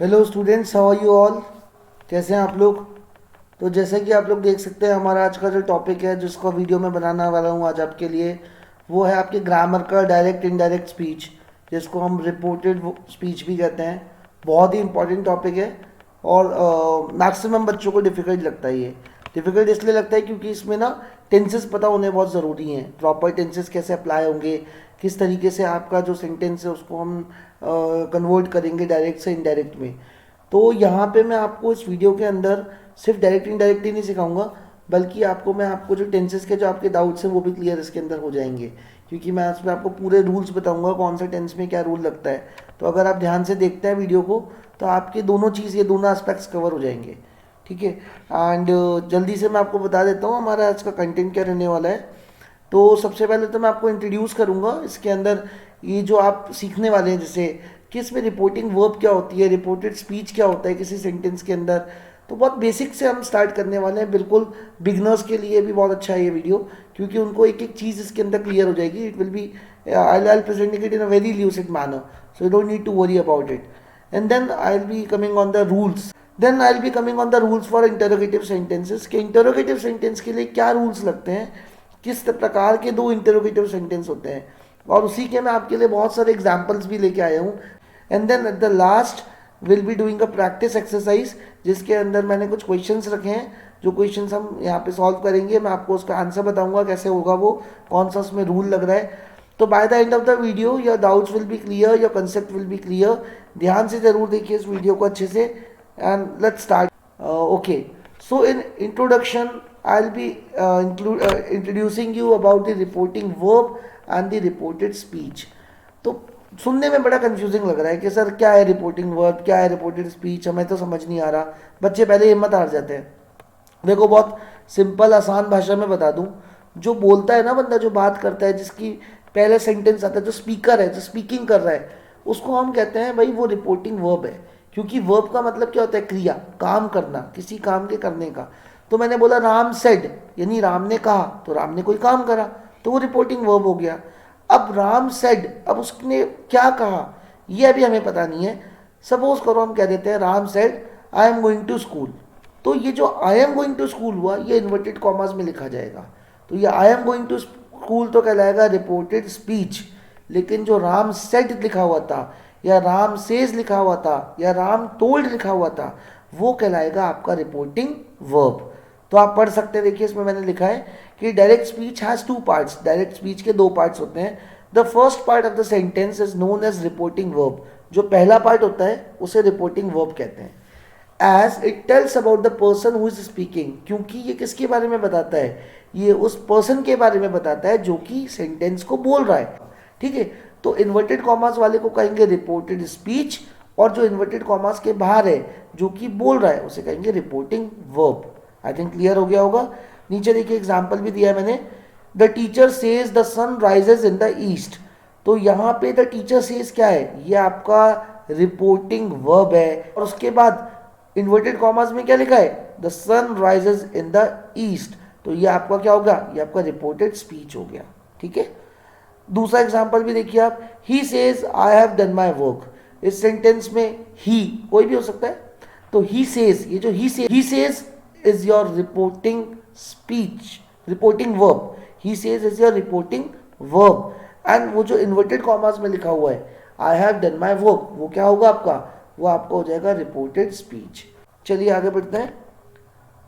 Hello students, how are you all. कैसे हैं आप लोग। तो जैसे कि आप लोग देख सकते हैं, हमारा आज का जो टॉपिक है जिसको वीडियो में बनाने वाला हूँ आज आपके लिए, वो है आपके ग्रामर का डायरेक्ट इनडायरेक्ट स्पीच, जिसको हम रिपोर्टेड स्पीच भी कहते हैं। बहुत ही इंपॉर्टेंट टॉपिक है और मैक्सिमम बच्चों को डिफ़िकल्ट लगता है ये। डिफ़िकल्ट इसलिए लगता है क्योंकि इसमें ना टेंसेस पता होने बहुत ज़रूरी हैं। प्रॉपर टेंसेस कैसे अप्लाई होंगे, किस तरीके से आपका जो सेंटेंस है उसको हम कन्वर्ट करेंगे डायरेक्ट से इनडायरेक्ट में। तो यहाँ पे मैं आपको इस वीडियो के अंदर सिर्फ डायरेक्ट इनडायरेक्ट ही नहीं सिखाऊंगा, बल्कि आपको जो टेंसेस के जो आपके डाउट्स हैं वो भी क्लियर इसके अंदर हो जाएंगे, क्योंकि मैं उसमें आपको पूरे रूल्स बताऊंगा कौन सा टेंस में क्या रूल लगता है। तो अगर आप ध्यान से देखते हैं वीडियो को तो आपके दोनों चीज़, ये दोनों एस्पेक्ट्स कवर हो जाएंगे। ठीक है। एंड जल्दी से मैं आपको बता देता हूँ हमारा आज का कंटेंट क्या रहने वाला है। तो सबसे पहले तो मैं आपको इंट्रोड्यूस करूंगा इसके अंदर। ये जो आप सीखने वाले हैं, जैसे कि इसमें रिपोर्टिंग वर्ब क्या होती है, रिपोर्टेड स्पीच क्या होता है किसी सेंटेंस के अंदर, तो बहुत बेसिक से हम स्टार्ट करने वाले हैं। बिल्कुल बिगनर्स के लिए भी बहुत अच्छा है ये वीडियो, क्योंकि उनको एक एक चीज़ इसके अंदर क्लियर हो जाएगी। It will be, I presenting it in a very lucid manner, so you don't need to worry about it. And then I will be coming on the rules. Then I will be coming on the rules for interrogative sentences, के interrogative sentence के लिए क्या rules लगते हैं, किस प्रकार के दो इंटरोगेटिव सेंटेंस होते हैं, और उसी के मैं आपके लिए बहुत सारे एग्जाम्पल्स भी लेके आया हूँ। And then at the last will be doing a practice exercise, जिसके अंदर मैंने कुछ क्वेश्चंस रखे हैं। जो क्वेश्चंस हम यहाँ पे सॉल्व करेंगे, मैं आपको उसका आंसर बताऊंगा कैसे होगा वो, कौन सा उसमें रूल लग रहा है। तो by the end of the video your doubts will be clear, your concept will be clear. ध्यान से ज़रूर देखिए इस वीडियो को अच्छे से। And let's start. Okay, so in introduction, I'll be introducing you about the reporting verb and the reported speech. तो सुनने में बड़ा कंफ्यूजिंग लग रहा है कि सर क्या है रिपोर्टिंग वर्ब, क्या है रिपोर्टेड स्पीच, हमें तो समझ नहीं आ रहा। बच्चे पहले हिम्मत हार जाते हैं। देखो, बहुत सिंपल आसान भाषा में बता दूं। जो बोलता है ना बंदा, जो बात करता है, जिसकी पहले सेंटेंस आता है, जो स्पीकर है, जो स्पीकिंग कर रहा है, उसको हम कहते हैं भाई वो रिपोर्टिंग वर्ब है। क्योंकि वर्ब का मतलब क्या होता है, क्रिया, काम करना, किसी काम के करने का। तो मैंने बोला राम सेड, यानी राम ने कहा, तो राम ने कोई काम करा, तो वो रिपोर्टिंग वर्ब हो गया। अब राम सेड, अब उसने क्या कहा ये अभी हमें पता नहीं है। सपोज करो हम कह देते हैं Ram said I am going to school. तो ये जो I am going to school हुआ, ये इन्वर्टेड कॉमर्स में लिखा जाएगा। तो ये I am going to school तो कहलाएगा रिपोर्टेड स्पीच। लेकिन जो राम सेड लिखा हुआ था, या राम सेज लिखा हुआ था, या राम टोल्ड लिखा हुआ था, वो कहलाएगा आपका रिपोर्टिंग वर्ब। तो आप पढ़ सकते हैं, देखिए इसमें मैंने लिखा है कि direct speech has two parts. Direct speech के दो पार्ट्स होते हैं। The first part of the sentence is known as reporting verb. जो पहला पार्ट होता है उसे रिपोर्टिंग वर्ब कहते हैं। As it tells about the person who is speaking, क्योंकि ये किसके बारे में बताता है, ये उस पर्सन के बारे में बताता है जो कि सेंटेंस को बोल रहा है। ठीक है। तो इन्वर्टेड कॉमर्स वाले को कहेंगे रिपोर्टेड स्पीच, और जो इन्वर्टेड कॉमर्स के बाहर है, जो कि बोल रहा है, उसे कहेंगे reporting verb. I think clear हो गया होगा। नीचे देखिए एग्जाम्पल भी दिया है मैंने। The teacher says the sun rises in the east. तो यहाँ पे द टीचर सेज क्या है, ये आपका रिपोर्टिंग वर्ब है। और उसके बाद इन्वर्टेड कॉमर्स में क्या लिखा है, the sun rises in the east. तो ये आपका क्या होगा, ये आपका रिपोर्टेड स्पीच हो गया। ठीक है। दूसरा एग्जांपल भी देखिए आप। He says I have done my work. इस सेंटेंस में ही कोई भी हो सकता है। तो ही सेज, ये जो he says is your reporting speech, reporting verb. He says is your reporting verb. And वो जो इन्वर्टेड कॉमर्स में लिखा हुआ है I have done my work, वो क्या होगा आपका, वो आपका हो जाएगा रिपोर्टेड स्पीच। चलिए आगे बढ़ते हैं।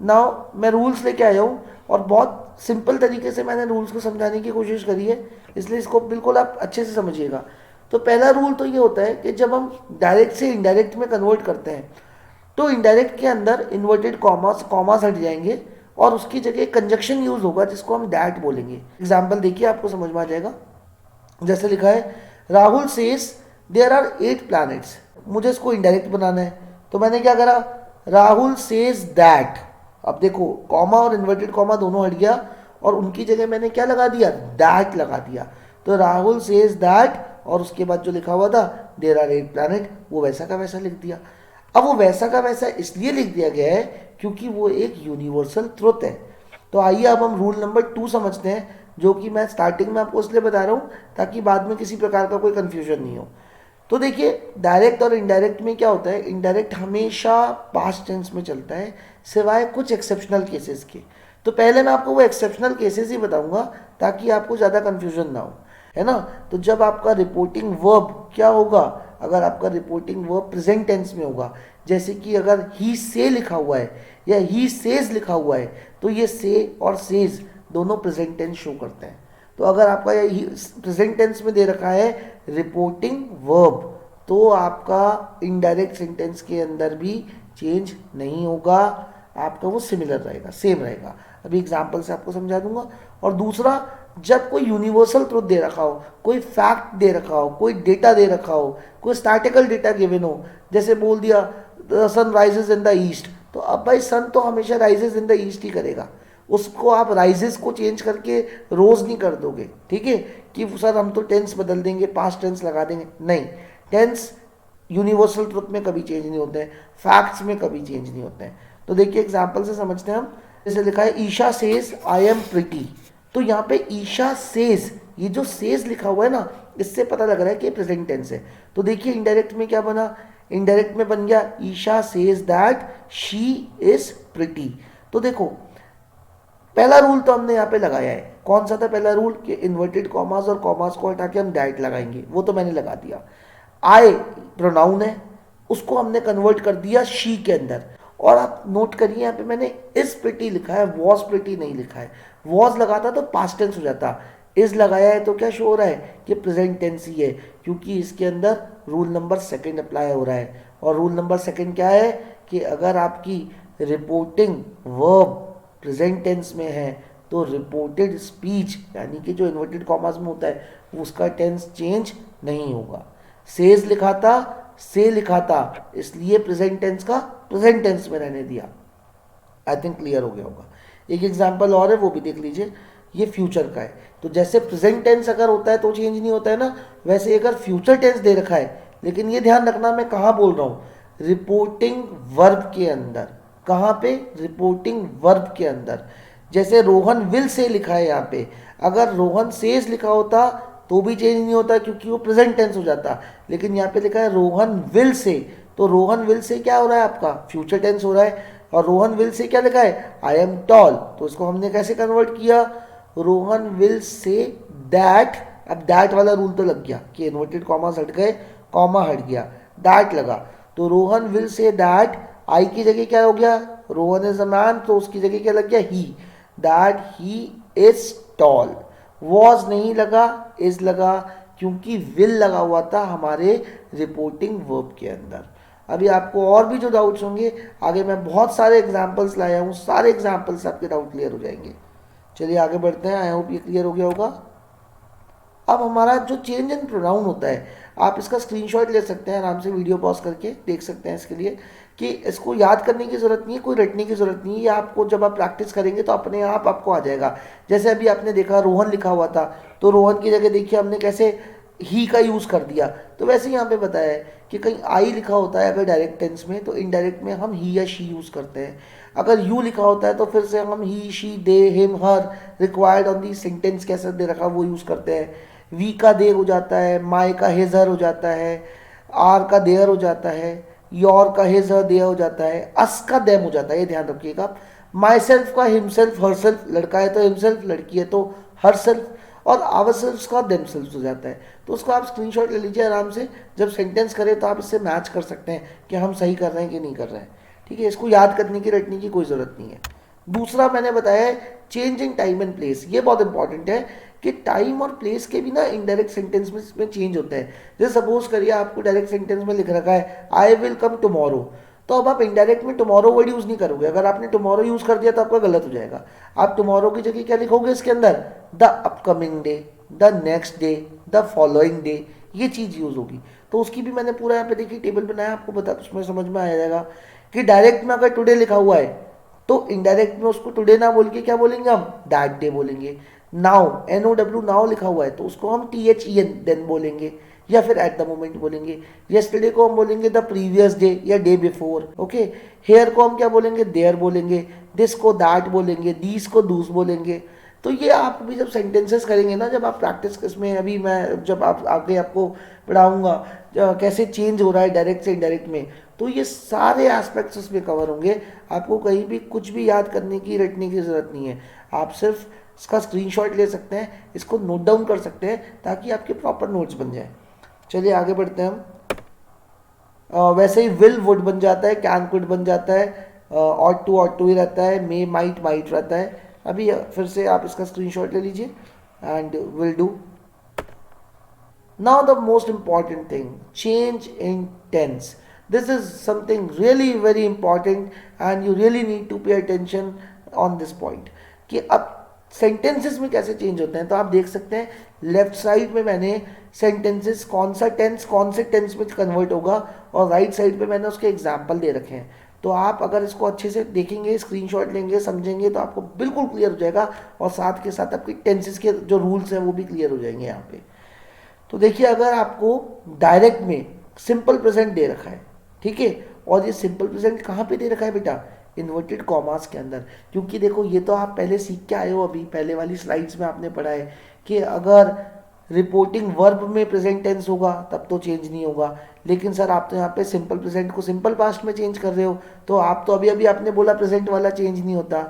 नाउ मैं रूल्स लेके आया हूँ, और बहुत सिंपल तरीके से मैंने रूल्स को समझाने की कोशिश करी है, इसलिए इसको बिल्कुल आप अच्छे से समझिएगा। तो पहला रूल तो ये होता है कि जब हम डायरेक्ट से इनडायरेक्ट में कन्वर्ट करते हैं, तो इनडायरेक्ट के अंदर इन्वर्टेड कॉमर्स कॉमर्स हट जाएंगे, और उसकी जगह कंजक्शन यूज होगा जिसको हम दैट बोलेंगे। एग्जाम्पल देखिए, आपको समझ में आ जाएगा। जैसे लिखा है Rahul says there are 8 planets. मुझे इसको इनडायरेक्ट बनाना है, तो मैंने क्या करा, राहुल सेज दैट। अब देखो कॉमा और इन्वर्टेड कॉमा दोनों हट गया, और उनकी जगह मैंने क्या लगा दिया, दैट लगा दिया। तो राहुल सेज दैट, और उसके बाद जो लिखा हुआ था देयर आर 8 प्लैनेट, वो वैसा का वैसा लिख दिया। अब वो वैसा का वैसा इसलिए लिख दिया गया है क्योंकि वो एक यूनिवर्सल ट्रुथ है। तो आइए अब हम रूल नंबर 2 समझते हैं, जो कि मैं स्टार्टिंग में आपको इसलिए बता रहा हूँ ताकि बाद में किसी प्रकार का कोई कंफ्यूजन नहीं हो। तो देखिए डायरेक्ट और इनडायरेक्ट में क्या होता है, इनडायरेक्ट हमेशा पास्ट टेंस में चलता है सिवाय कुछ एक्सेप्शनल केसेस के। तो पहले मैं आपको वो एक्सेप्शनल केसेस ही बताऊंगा ताकि आपको ज़्यादा कन्फ्यूजन ना हो, है ना। तो जब आपका रिपोर्टिंग वर्ब क्या होगा, अगर आपका रिपोर्टिंग वर्ब प्रेजेंट टेंस में होगा, जैसे कि अगर ही से लिखा हुआ है या ही सेज लिखा हुआ है, तो ये से और सेज दोनों प्रेजेंट टेंस शो करते हैं। तो अगर आपका ये प्रेजेंट टेंस में दे रखा है रिपोर्टिंग वर्ब, तो आपका इनडायरेक्ट सेंटेंस के अंदर भी चेंज नहीं होगा, आपका वो सिमिलर रहेगा, सेम रहेगा। अभी एग्जांपल से आपको समझा दूंगा। और दूसरा, जब कोई यूनिवर्सल ट्रुथ दे रखा हो, कोई फैक्ट दे रखा हो, कोई डेटा दे रखा हो, कोई स्टैटिकल डेटा गिवन हो, जैसे बोल दिया sun rises in the east, तो अब भाई सन तो हमेशा राइजेज इन द ईस्ट ही करेगा, उसको आप राइजेस को चेंज करके रोज नहीं कर दोगे, ठीक है, कि सर हम तो टेंस बदल देंगे, पास्ट टेंस लगा देंगे, नहीं। टेंस यूनिवर्सल ट्रुथ में कभी चेंज नहीं होते हैं, फैक्ट्स में कभी चेंज नहीं होते हैं। तो देखिए एग्जाम्पल से समझते हैं हम। जैसे लिखा है Isha says I am pretty, तो यहाँ पे ईशा सेज, ये जो सेज लिखा हुआ है ना, इससे पता लग रहा है कि प्रेजेंट टेंस है। तो देखिए इनडायरेक्ट में क्या बना, इनडायरेक्ट में बन गया Isha says that she is pretty. तो देखो पहला रूल तो हमने यहाँ पे लगाया है, कौन सा था पहला रूल, कि इन्वर्टेड कॉमास और कॉमास को हटा के हम डायरेक्ट लगाएंगे, वो तो मैंने लगा दिया। आई प्रोनाउन है, उसको हमने कन्वर्ट कर दिया शी के अंदर। और आप नोट करिए यहाँ पे मैंने इज प्रिटी लिखा है, वॉज प्रिटी नहीं लिखा है। वॉज लगाता तो पास्ट टेंस हो जाता, इज लगाया है तो क्या शो हो रहा है कि प्रेजेंट टेंस ही है, क्योंकि इसके अंदर रूल नंबर सेकंड अप्लाई हो रहा है। और रूल नंबर सेकंड क्या है कि अगर आपकी रिपोर्टिंग वर्ब प्रेजेंट टेंस में है तो रिपोर्टेड स्पीच यानी कि जो इन्वर्टेड कॉमास में होता है उसका टेंस चेंज नहीं होगा। सेज लिखा था, से लिखा था, इसलिए प्रेजेंट टेंस का प्रेजेंट टेंस में रहने दिया। आई थिंक क्लियर हो गया होगा। एक एग्जांपल और है, वो भी देख लीजिए, ये फ्यूचर का है। तो जैसे प्रेजेंट टेंस अगर होता है तो चेंज नहीं होता है ना, वैसे अगर फ्यूचर टेंस दे रखा है, लेकिन ये ध्यान रखना मैं कहाँ बोल रहा हूँ, रिपोर्टिंग वर्ब के अंदर। कहाँ पे, रिपोर्टिंग वर्ब के अंदर। जैसे रोहन विल से लिखा है यहाँ पे, अगर रोहन सेज लिखा होता तो भी चेंज नहीं होता क्योंकि वो प्रेजेंट टेंस हो जाता, लेकिन यहाँ पे लिखा है रोहन विल से, तो रोहन विल से क्या हो रहा है आपका फ्यूचर टेंस हो रहा है। और रोहन विल से क्या लिखा है, आई एम टॉल, तो इसको हमने कैसे कन्वर्ट किया, रोहन विल से दैट। अब दैट वाला रूल तो लग गया कि इन्वर्टेड कॉमास हट गए, कॉमा हट गया, दैट लगा, तो रोहन विल से दैट, आई की जगह क्या हो गया, रोहन इज अ मैन, तो उसकी जगह क्या लग गया, he, that he is tall. Was नहीं लगा, इज लगा, क्योंकि विल लगा हुआ था हमारे रिपोर्टिंग वर्ब के अंदर। अभी आपको और भी जो डाउट्स होंगे, आगे मैं बहुत सारे एग्जांपल्स लाया हूँ, सारे एग्जांपल्स से आपके डाउट क्लियर हो जाएंगे। चलिए आगे बढ़ते हैं, आई होप ये क्लियर हो गया होगा। अब हमारा जो चेंज इन प्रोनाउन होता है, आप इसका स्क्रीनशॉट ले सकते हैं, आराम से वीडियो पॉज करके देख सकते हैं। इसके लिए कि इसको याद करने की ज़रूरत नहीं है, कोई रटने की ज़रूरत नहीं है, ये आपको जब आप प्रैक्टिस करेंगे तो अपने आप आपको आ जाएगा। जैसे अभी आपने देखा रोहन लिखा हुआ था, तो रोहन की जगह देखिए हमने कैसे ही का यूज़ कर दिया। तो वैसे यहाँ पे बताया है कि कहीं आई लिखा होता है अगर डायरेक्ट टेंस में, तो इनडायरेक्ट में हम ही या शी यूज़ करते हैं। अगर यू लिखा होता है तो फिर से हम he, she, they, him, her, required on the sentence कैसे दे रखा वो यूज़ करते हैं। वी का दे हो जाता है, माई का हिजर हो जाता है, आर का देयर हो जाता है, योर का हिज हर देयर हो जाता है, अस का देम हो जाता है, ये ध्यान रखिएगा। माई सेल्फ का हिमसेल्फ, हर सेल्फ, लड़का है तो हिमसेल्फ, लड़की है तो हर सेल्फ, और आवर सेल्फ का देम सेल्फ हो जाता है। तो उसको आप स्क्रीनशॉट ले लीजिए आराम से, जब सेंटेंस करें तो आप इससे मैच कर सकते हैं कि हम सही कर रहे हैं कि नहीं कर रहे हैं, ठीक है। इसको याद करने की, रटने की कोई ज़रूरत नहीं है। दूसरा मैंने बताया है change in time and place, ये बहुत इंपॉर्टेंट है कि टाइम और प्लेस के भी ना इनडायरेक्ट सेंटेंस में चेंज होता है। जैसे सपोज करिए आपको डायरेक्ट सेंटेंस में लिख रखा है आई विल कम टुमारो, तो अब आप इनडायरेक्ट में टुमारो वर्ड यूज़ नहीं करोगे। अगर आपने टुमारो यूज़ कर दिया तो आपका गलत हो जाएगा। आप टुमारो की जगह क्या लिखोगे इसके अंदर, the upcoming day, the next day, the following day, ये चीज़ यूज़ होगी। तो उसकी भी मैंने पूरा यहाँ पे देखिए टेबल बनाया, आपको बता, उसमें समझ में आ जाएगा कि डायरेक्ट में अगर टुडे लिखा हुआ है तो इनडायरेक्ट में उसको टुडे ना बोल के क्या बोलेंगे हम, दैट डे बोलेंगे। नाउ, NOW नाउ लिखा हुआ है तो उसको हम THEN देन बोलेंगे, या फिर एट द मोमेंट बोलेंगे। यस्टरडे को हम बोलेंगे द प्रीवियस डे या डे बिफोर, ओके। हेयर को हम क्या बोलेंगे, देयर बोलेंगे। दिस को दैट बोलेंगे, दीस को दूस बोलेंगे। तो ये आप भी जब सेंटेंसेस करेंगे ना, जब आप प्रैक्टिस इसमें, अभी मैं जब आप आगे आपको पढ़ाऊंगा कैसे चेंज हो रहा है डायरेक्ट से इनडायरेक्ट में। तो ये सारे एस्पेक्ट्स उसमें कवर होंगे। आपको कहीं भी कुछ भी याद करने की रटने की ज़रूरत नहीं है, आप सिर्फ इसका स्क्रीनशॉट ले सकते हैं, इसको नोट डाउन कर सकते हैं ताकि आपके प्रॉपर नोट्स बन जाए। चलिए आगे बढ़ते हैं हम। वैसे ही विल वुड बन जाता है, कैन कुड बन जाता है, ऑट टू ही रहता है, मे माइट रहता है। अभी फिर से आप इसका स्क्रीनशॉट ले लीजिए and will do. Now the most important thing, change in tense. This is something really very important and you really need to pay attention on this point कि अब सेंटेंसेस में कैसे चेंज होते हैं। तो आप देख सकते हैं लेफ्ट साइड में मैंने सेंटेंसेस कौन सा टेंस कौन से टेंस में कन्वर्ट होगा, और राइट साइड पे मैंने उसके एग्जाम्पल दे रखे हैं। तो आप अगर इसको अच्छे से देखेंगे, स्क्रीनशॉट लेंगे, समझेंगे तो आपको बिल्कुल क्लियर हो जाएगा, और साथ के साथ आपके टेंसेस के जो रूल्स हैं वो भी क्लियर हो जाएंगे यहाँ पे। तो देखिए अगर आपको डायरेक्ट में सिंपल प्रेजेंट दे रखा है, ठीक है, और ये सिंपल प्रेजेंट कहाँ पे दे रखा है बेटा, इन्वर्टेड कॉमास के अंदर। क्योंकि देखो ये तो आप पहले सीख के आए हो, अभी पहले वाली स्लाइड्स में आपने पढ़ा है कि अगर रिपोर्टिंग वर्ब में प्रेजेंट टेंस होगा तब तो चेंज नहीं होगा, लेकिन सर आप तो यहाँ पे सिंपल प्रेजेंट को सिंपल पास्ट में चेंज कर रहे हो, तो आप तो अभी अभी आपने बोला प्रेजेंट वाला चेंज नहीं होता।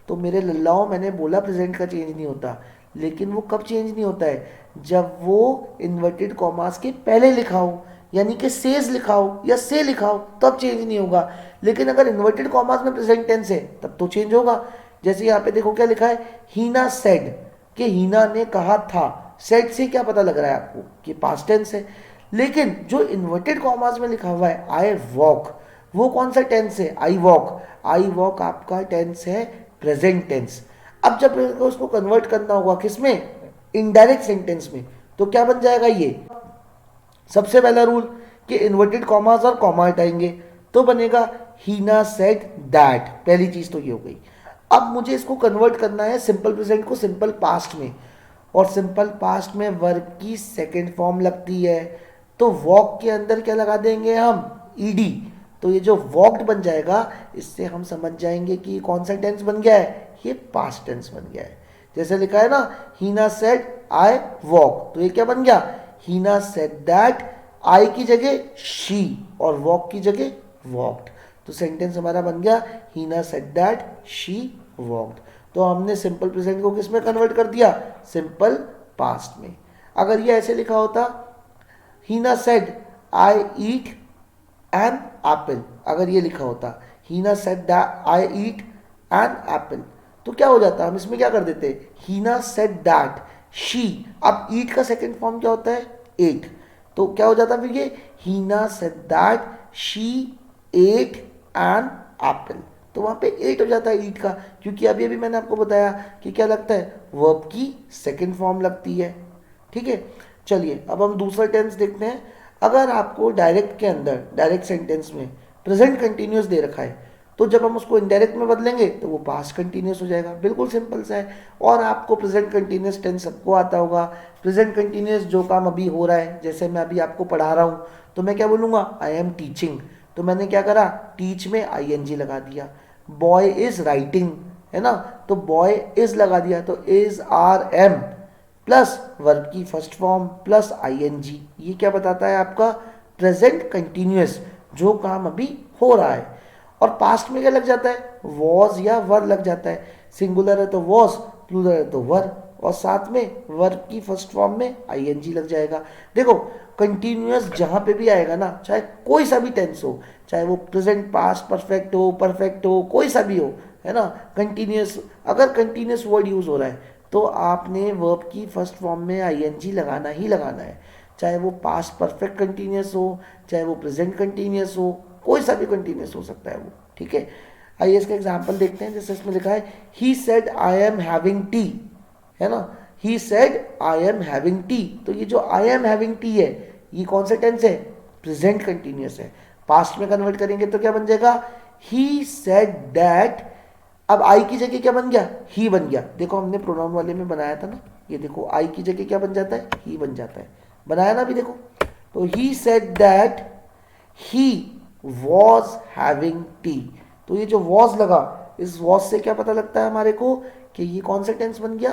तो मेरे लल्लाओं मैंने बोला प्रेजेंट का चेंज नहीं होता, लेकिन वो कब चेंज नहीं होता है, जब वो इन्वर्टेड कॉमास के पहले लिखा हो, यानी कि सेज लिखा हो या से लिखा हो, तब चेंज नहीं होगा। लेकिन अगर इन्वर्टेड कॉमास में प्रेजेंट टेंस है तब तो चेंज होगा। जैसे यहाँ पे देखो क्या लिखा है, हीना सेड, कि हीना ने कहा था। सेड से क्या पता लग रहा है आपको कि पास्ट टेंस है। लेकिन जो इन्वर्टेड कॉमास में लिखा हुआ है आई वॉक, वो कौन सा टेंस है, आई वॉक। आई वॉक आपका टेंस है प्रेजेंट टेंस। अब जब उसको कन्वर्ट करना होगा किसमें, इनडायरेक्ट सेंटेंस में, तो क्या बन जाएगा ये, सबसे पहला रूल कि इन्वर्टेड कॉमास और कॉमा हटाएंगे, तो बनेगा हीना सेड दैट। पहली चीज तो ये हो गई। अब मुझे इसको कन्वर्ट करना है सिंपल प्रेजेंट को सिंपल पास्ट में, और सिंपल पास्ट में वर्ब की सेकेंड फॉर्म लगती है, तो वॉक के अंदर क्या लगा देंगे हम, ईडी। तो ये जो वॉक्ड बन जाएगा, इससे हम समझ जाएंगे कि कौन सा टेंस बन गया है, ये पास्ट टेंस बन गया है। जैसे लिखा है ना, हीना सेड आई वॉक, तो ये क्या बन गया, हीना सेड दैट, आई की जगह शी और वॉक की जगह वॉक्ड। तो सेंटेंस हमारा बन गया हीना सेड दैट शी वॉक्ड। तो हमने सिंपल प्रेजेंट को किस में कन्वर्ट कर दिया, सिंपल पास्ट में। अगर ये ऐसे लिखा होता, Heena said I eat an apple, अगर ये लिखा होता Heena said that I eat an apple, तो क्या हो जाता, हम इसमें क्या कर देते, हीना सेड दैट शी। अब ईट का सेकेंड फॉर्म क्या होता है, एट, तो क्या हो जाता फिर ये, Heena said that she ate an apple. तो वहां पे एट हो जाता है ईट का, क्योंकि अभी अभी मैंने आपको बताया कि क्या लगता है, वर्ब की सेकेंड फॉर्म लगती है। ठीक है, चलिए अब हम दूसरा टेंस देखते हैं। अगर आपको डायरेक्ट के अंदर, डायरेक्ट सेंटेंस में प्रेजेंट कंटिन्यूस दे रखा है, तो जब हम उसको इनडायरेक्ट में बदलेंगे तो वो पास्ट कंटिन्यूस हो जाएगा। बिल्कुल सिंपल सा है। और आपको प्रेजेंट कंटिन्यूस टेंस सबको आता होगा। प्रेजेंट कंटिन्यूस जो काम अभी हो रहा है, जैसे मैं अभी आपको पढ़ा रहा हूँ, तो मैं क्या बोलूँगा, आई एम टीचिंग, तो मैंने क्या करा, टीच में ING लगा दिया। बॉय इज राइटिंग, है ना, तो बॉय इज लगा दिया, तो इज RM प्लस वर्ब की फर्स्ट फॉर्म प्लस ING, ये क्या बताता है आपका, प्रेजेंट कंटिन्यूस, जो काम अभी हो रहा है। और पास्ट में क्या लग जाता है, वॉज या वर लग जाता है। सिंगुलर है तो वॉज, प्लूरल है तो वर, और साथ में वर्ब की फर्स्ट फॉर्म में ING लग जाएगा। देखो कंटिन्यूअस जहां पे भी आएगा ना, चाहे कोई सा भी टेंस हो, चाहे वो प्रेजेंट पास्ट परफेक्ट हो, कोई सा भी हो, है ना, कंटिन्यूअस, अगर कंटिन्यूअस वर्ड यूज हो रहा है तो आपने वर्ब की फर्स्ट फॉर्म में ING लगाना ही लगाना है। चाहे वो पास्ट परफेक्ट कंटिन्यूअस हो, चाहे वो प्रेजेंट कंटिन्यूअस हो, कोई सा भी कंटिन्यूअस हो सकता है वो। ठीक है, आइए इसका एग्जांपल देखते हैं। जैसे इसमें लिखा है, he said I am having T, है ना, ही said I am having T, तो ये जो आई एम हैविंग टी है, ये कौन सा टेंस है, प्रेजेंट कंटिन्यूअस है। पास्ट में कन्वर्ट करेंगे तो क्या बन जाएगा, ही सेड दैट, अब आई की जगह क्या बन गया, ही बन गया। देखो हमने प्रोनाउन वाले में बनाया था ना, ये देखो आई की जगह क्या बन जाता है, ही बन जाता है, बनाया ना अभी देखो। तो he said that he was having T, तो ये जो वॉज लगा, इस वॉज से क्या पता लगता है हमारे को कि ये कौन सा टेंस बन गया,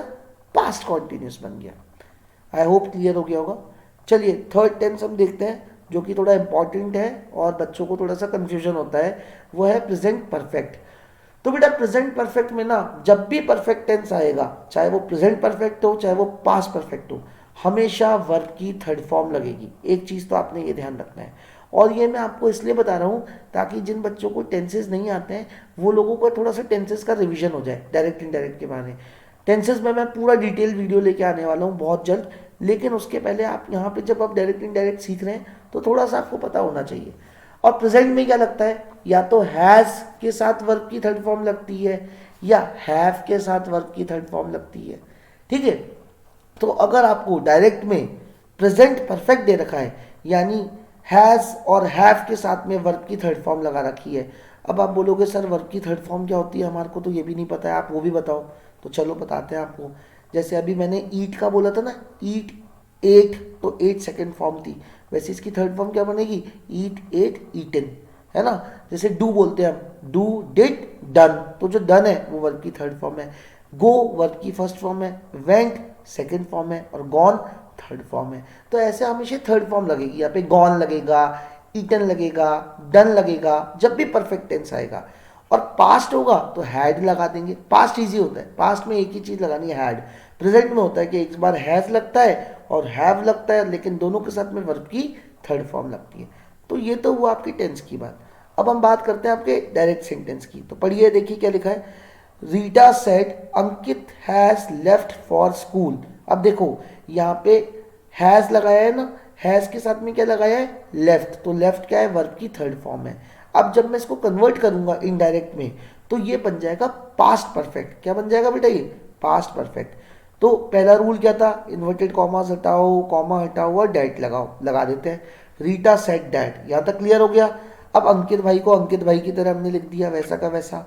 पास्ट कॉन्टिन्यूस बन गया। आई होप क्लियर हो गया होगा। चलिए थर्ड टेंस हम देखते हैं, जो कि थोड़ा इंपॉर्टेंट है और बच्चों को थोड़ा सा कंफ्यूजन होता है, वो है प्रेजेंट परफेक्ट। तो बेटा प्रेजेंट परफेक्ट में ना जब भी परफेक्ट टेंस आएगा, चाहे वो प्रेजेंट परफेक्ट हो चाहे वो पास्ट परफेक्ट हो, हमेशा वर्ब की थर्ड फॉर्म लगेगी। एक चीज़ तो आपने ये ध्यान रखना है। और ये मैं आपको इसलिए बता रहा हूँ ताकि जिन बच्चों को टेंसेज नहीं आते हैं वो लोगों को थोड़ा सा टेंसेज का रिवीजन हो जाए डायरेक्ट इनडायरेक्ट के बारे में। टेंसेज में मैं पूरा डिटेल वीडियो लेके आने वाला हूँ बहुत जल्द, लेकिन उसके पहले आप यहाँ पे जब आप डायरेक्ट इनडायरेक्ट सीख रहे हैं तो थोड़ा सा आपको पता होना चाहिए। और प्रेजेंट में क्या लगता है, या तो हैज़ के साथ वर्ब की थर्ड फॉर्म लगती है या हैव के साथ वर्ब की थर्ड फॉर्म लगती है। ठीक है, तो अगर आपको डायरेक्ट में प्रेजेंट परफेक्ट दे रखा है यानी हैज़ और हैव के साथ में वर्ब की थर्ड फॉर्म लगा रखी है, अब आप बोलोगे सर वर्ब की थर्ड फॉर्म क्या होती है, हमारे को तो ये भी नहीं पता है, आप वो भी बताओ। तो चलो बताते हैं आपको। जैसे अभी मैंने ईट का बोला था ना, ईट एट, तो एट सेकेंड फॉर्म थी, वैसे इसकी थर्ड फॉर्म क्या बनेगी, ईट एट ईटन, है ना। जैसे डू बोलते हैं हम, डू डिड डन, तो जो डन है वो वर्ब की थर्ड फॉर्म है। गो वर्ब की फर्स्ट फॉर्म है, वेंट सेकेंड फॉर्म है और गॉन थर्ड फॉर्म है। तो ऐसे हमेशा थर्ड फॉर्म लगेगी, यहाँ पे गॉन लगेगा, ईटन लगेगा, डन लगेगा जब भी परफेक्ट टेंस आएगा। और पास्ट होगा तो हैड लगा देंगे, पास्ट इजी होता है, पास्ट में एक ही चीज़ लगानी है हैड। प्रेजेंट में होता है कि एक बार हैज लगता है और हैव लगता है, लेकिन दोनों के साथ में वर्ब की थर्ड फॉर्म लगती है। तो ये तो हुआ आपकी टेंस की बात। अब हम बात करते हैं आपके डायरेक्ट सेंटेंस की। तो पढ़िए, देखिए क्या लिखा है, Rita said Ankit has left for school. अब देखो यहाँ पे हैज लगाया है ना, हैज के साथ में क्या लगाया है, लेफ्ट, तो लेफ्ट क्या है, वर्ब की थर्ड फॉर्म है। अब जब मैं इसको कन्वर्ट करूंगा इनडायरेक्ट में तो ये बन जाएगा पास्ट परफेक्ट। क्या बन जाएगा बेटा, ये पास्ट परफेक्ट। तो पहला रूल क्या था, इन्वर्टेड कॉमास हटाओ, कॉमा हटाओ और डैट लगाओ, लगा देते हैं। रीटा सेड डैट, यहाँ तक क्लियर हो गया। अब अंकित भाई को अंकित भाई की तरह हमने लिख दिया, वैसा का वैसा।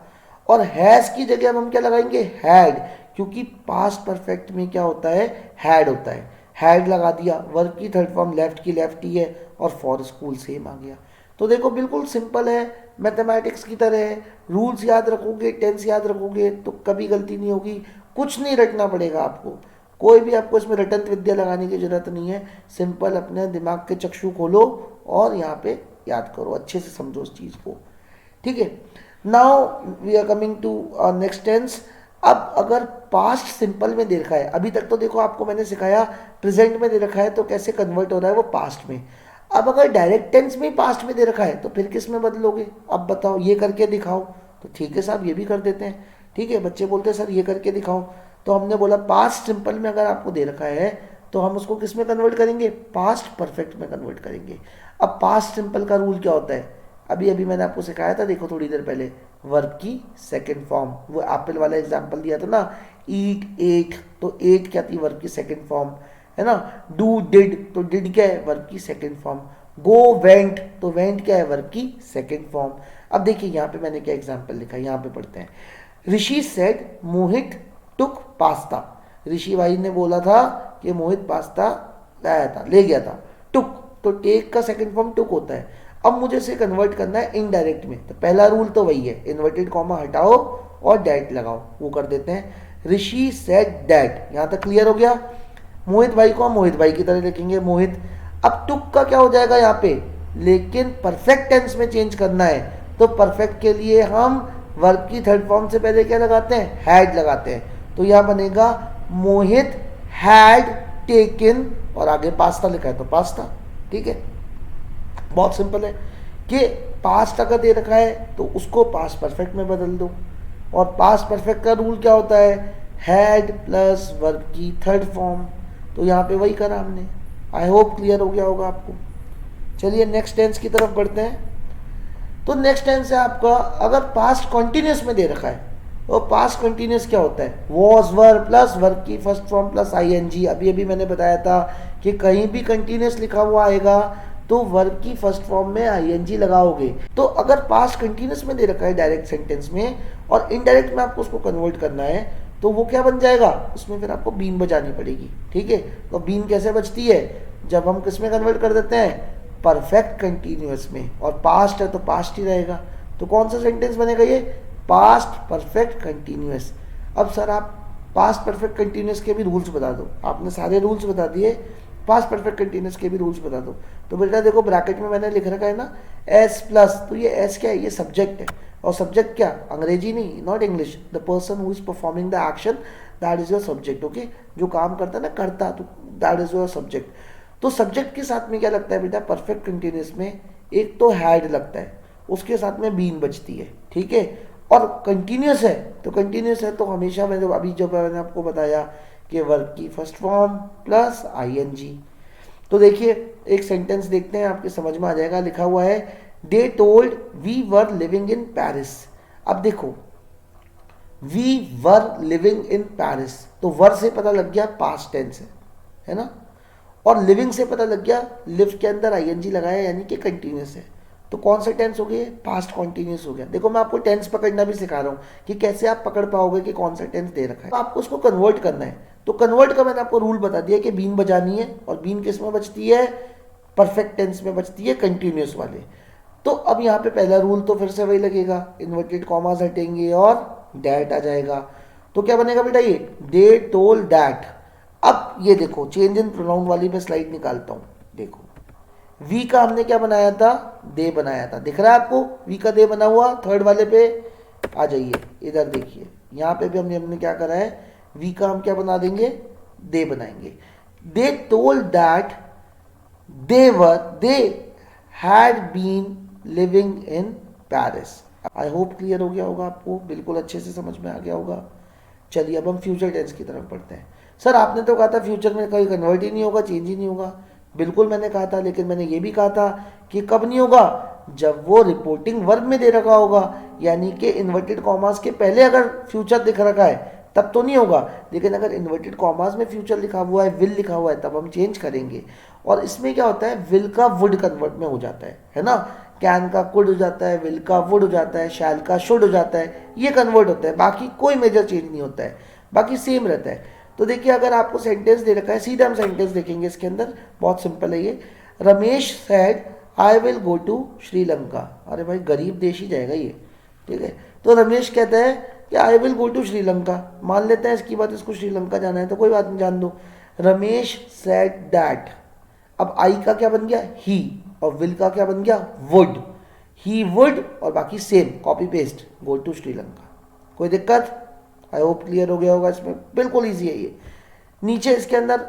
और हैज की जगह अब हम क्या लगाएंगे, हैड, क्योंकि पास्ट परफेक्ट में क्या होता है, हैड होता है। हैड लगा दिया, वर्ब की थर्ड फॉर्म लेफ्ट की लेफ्ट ही है और फॉर स्कूल सेम आ गया। तो देखो बिल्कुल सिंपल है, मैथमेटिक्स की तरह है। रूल्स याद रखोगे, टेंस याद रखोगे तो कभी गलती नहीं होगी। कुछ नहीं रटना पड़ेगा आपको, कोई भी आपको इसमें रटन विद्या लगाने की जरूरत नहीं है। सिंपल अपने दिमाग के चक्षु खोलो और यहाँ पे याद करो, अच्छे से समझो उस चीज़ को। ठीक है, now we are coming to next tense. अब अगर पास्ट सिंपल में दे रखा है, अभी तक तो देखो आपको मैंने सिखाया प्रेजेंट में दे रखा है तो कैसे कन्वर्ट हो रहा है वो पास्ट में। अब अगर डायरेक्ट टेंस में पास्ट में दे रखा है तो फिर किस में बदलोगे, अब बताओ, ये करके दिखाओ। तो ठीक है साहब, ये भी कर देते हैं। ठीक है, बच्चे बोलते हैं सर ये करके दिखाओ, तो हमने बोला पास्ट सिंपल में अगर आपको दे रखा है तो हम उसको किस में कन्वर्ट करेंगे, पास्ट परफेक्ट में कन्वर्ट करेंगे। अब पास्ट सिंपल का रूल क्या होता है, अभी अभी मैंने आपको सिखाया था, देखो थोड़ी देर पहले, वर्ब की सेकंड फॉर्म, वो एप्पल वाला एग्जांपल दिया था ना, ईट एट, तो एट क्या थी, वर्ब की सेकंड फॉर्म, है ना। डू डिड, तो डिड क्या है, वर्ब की सेकंड फॉर्म। गो वेंट, तो वेंट क्या है, वर्ब की सेकंड फॉर्म। अब देखिए यहाँ पे मैंने क्या एग्जांपल लिखा है, यहाँ पे पढ़ते हैं। ऋषि सेड मोहित टुक पास्ता, ऋषि भाई ने बोला था कि मोहित पास्ता लाया था, ले गया था। टुक, तो टेक का सेकंड फॉर्म टुक होता है। अब मुझे इसे कन्वर्ट करना है इनडायरेक्ट में, तो पहला रूल तो वही है, इन्वर्टेड कॉमा हटाओ और डैट लगाओ, वो कर देते हैं। ऋषि सेड डैट, यहाँ तक क्लियर हो गया। मोहित भाई को हम मोहित भाई की तरह लिखेंगे, मोहित। अब टुक का क्या हो जाएगा यहाँ पे, लेकिन परफेक्ट टेंस में चेंज करना है, तो परफेक्ट के लिए हम वर्ब की थर्ड फॉर्म से पहले क्या लगाते हैं, हैड लगाते हैं। तो यहाँ बनेगा मोहित हैड टेकन, और आगे पास्ता लिखा है तो पास्ता। ठीक है, बहुत सिंपल है कि पास्ट अगर दे रखा है तो उसको पास्ट परफेक्ट में बदल दो। और पास्ट परफेक्ट का रूल क्या होता है, हैड प्लस वर्ब की थर्ड फॉर्म। तो यहाँ पे वही करा हमने। आई होप क्लियर हो गया होगा आपको। चलिए नेक्स्ट टेंस की तरफ बढ़ते हैं। तो नेक्स्ट टेंस है आपका, अगर पास्ट कॉन्टिन्यूस में दे रखा है तो पास्ट कॉन्टिन्यूस क्या होता है, वॉज वर प्लस वर्ब की फर्स्ट फॉर्म प्लस आईएनजी। अभी अभी मैंने बताया था कि कहीं भी कंटिन्यूस लिखा हुआ आएगा तो वर्ब की फर्स्ट फॉर्म में आईएनजी लगाओगे। तो अगर पास्ट कंटिन्यूस में दे रखा है डायरेक्ट सेंटेंस में और इनडायरेक्ट में आपको उसको कन्वर्ट करना है तो वो क्या बन जाएगा, उसमें फिर आपको बीन बजानी पड़ेगी। ठीक है, तो बीन कैसे बजती है, जब हम किस में कन्वर्ट कर देते हैं, परफेक्ट कंटिन्यूअस में, और पास्ट है तो पास्ट ही रहेगा। तो कौन सा सेंटेंस बनेगा ये, पास्ट परफेक्ट कंटिन्यूअस। अब सर आप पास्ट परफेक्ट कंटिन्यूअस के भी रूल्स बता दो। आपने सारे रूल्स बता दिए, पास्ट परफेक्ट कंटिन्यूस के भी रूल्स बता दो। तो बेटा देखो ब्रैकेट में मैंने लिख रखा है ना एस प्लस, तो ये एस क्या है, ये सब्जेक्ट है, और सब्जेक्ट क्या, अंग्रेजी नहीं, not English, the person who is performing the action that is your subject. Okay, जो काम करता है ना करता, तो दैट इज योर सब्जेक्ट। तो सब्जेक्ट के साथ में क्या लगता है बेटा परफेक्ट कंटिन्यूस में, एक तो हैड लगता है, उसके साथ में बीन बचती है, ठीक है। और कंटिन्यूस है, तो कंटिन्यूस है तो हमेशा मैंने अभी जो मैंने आपको बताया कि वर्ब की फर्स्ट फॉर्म प्लस आईएनजी। तो देखिए एक सेंटेंस देखते हैं, आपके समझ में आ जाएगा। लिखा हुआ है they told we were living in Paris. अब देखो we were living in Paris, तो वर से पता लग गया पास्ट टेंस है ना, और लिविंग से पता लग गया लिव के अंदर आईएनजी लगाया यानी कि कंटिन्यूस है। तो कौन सा टेंस हो गया, पास्ट कॉन्टिन्यूस हो गया। देखो मैं आपको टेंस पकड़ना भी सिखा रहा हूँ कि कैसे आप पकड़ पाओगे कि कौन सा टेंस दे रखा है। तो आपको उसको कन्वर्ट करना है, तो कन्वर्ट का मैंने आपको रूल बता दिया कि बीन बजानी है, और बीन किस में बचती है, परफेक्ट टेंस में बचती है, कंटिन्यूस वाले। तो अब यहाँ पे पहला रूल तो फिर से वही लगेगा, इन्वर्टेड कॉमास हटेंगे और डैट आ जाएगा। तो क्या बनेगा बेटा, ये दे टोल्ड दैट। अब ये देखो चेंज इन प्रोनाउन वाली मैं स्लाइड निकालता हूँ। देखो वी का हमने क्या बनाया था, दे बनाया था, दिख रहा है आपको वी का दे बना हुआ। थर्ड वाले पे आ जाइए, इधर देखिए, यहाँ पे भी हमने क्या करा है, वी का हम क्या बना देंगे, दे बनाएंगे। They told that they had been living in Paris. I hope clear हो गया होगा आपको, बिल्कुल अच्छे से समझ में आ गया होगा। चलिए अब हम फ्यूचर टेंस की तरफ पढ़ते हैं। सर आपने तो कहा था फ्यूचर में कहीं कन्वर्ट ही नहीं होगा, चेंज ही नहीं होगा। बिल्कुल मैंने कहा था, लेकिन मैंने ये भी कहा था कि कब नहीं होगा, जब वो रिपोर्टिंग वर्ब में दे रखा होगा, यानी कि इन्वर्टेड कॉमास के पहले अगर फ्यूचर दिख रखा है तब तो नहीं होगा। लेकिन अगर इन्वर्टेड कॉमास में फ्यूचर लिखा हुआ है, विल लिखा हुआ है, तब हम चेंज करेंगे। और इसमें क्या होता है, विल का वुड कन्वर्ट में हो जाता है ना, कैन का कुड हो जाता है, विल का वुड हो जाता है, शैल का शुड हो जाता है, ये कन्वर्ट होता है, बाकी कोई मेजर चेंज नहीं होता है, बाकी सेम रहता है। तो देखिए अगर आपको सेंटेंस दे रखा है, सीधा हम सेंटेंस देखेंगे इसके अंदर, बहुत सिंपल है ये। Ramesh said I will go to Sri Lanka. अरे भाई गरीब देश ही जाएगा ये, ठीक है। तो रमेश कहता है कि I will go to Sri Lanka, मान लेते हैं इसकी बात, इसको श्रीलंका जाना है तो कोई बात नहीं, जान दो। रमेश सेड दैट, अब आई का क्या बन गया, ही, और विल का क्या बन गया, वुड, ही वुड, और बाकी same copy paste, go to Sri Lanka. कोई दिक्कत, आई होप क्लियर हो गया होगा, इसमें बिल्कुल इजी है ये। नीचे इसके अंदर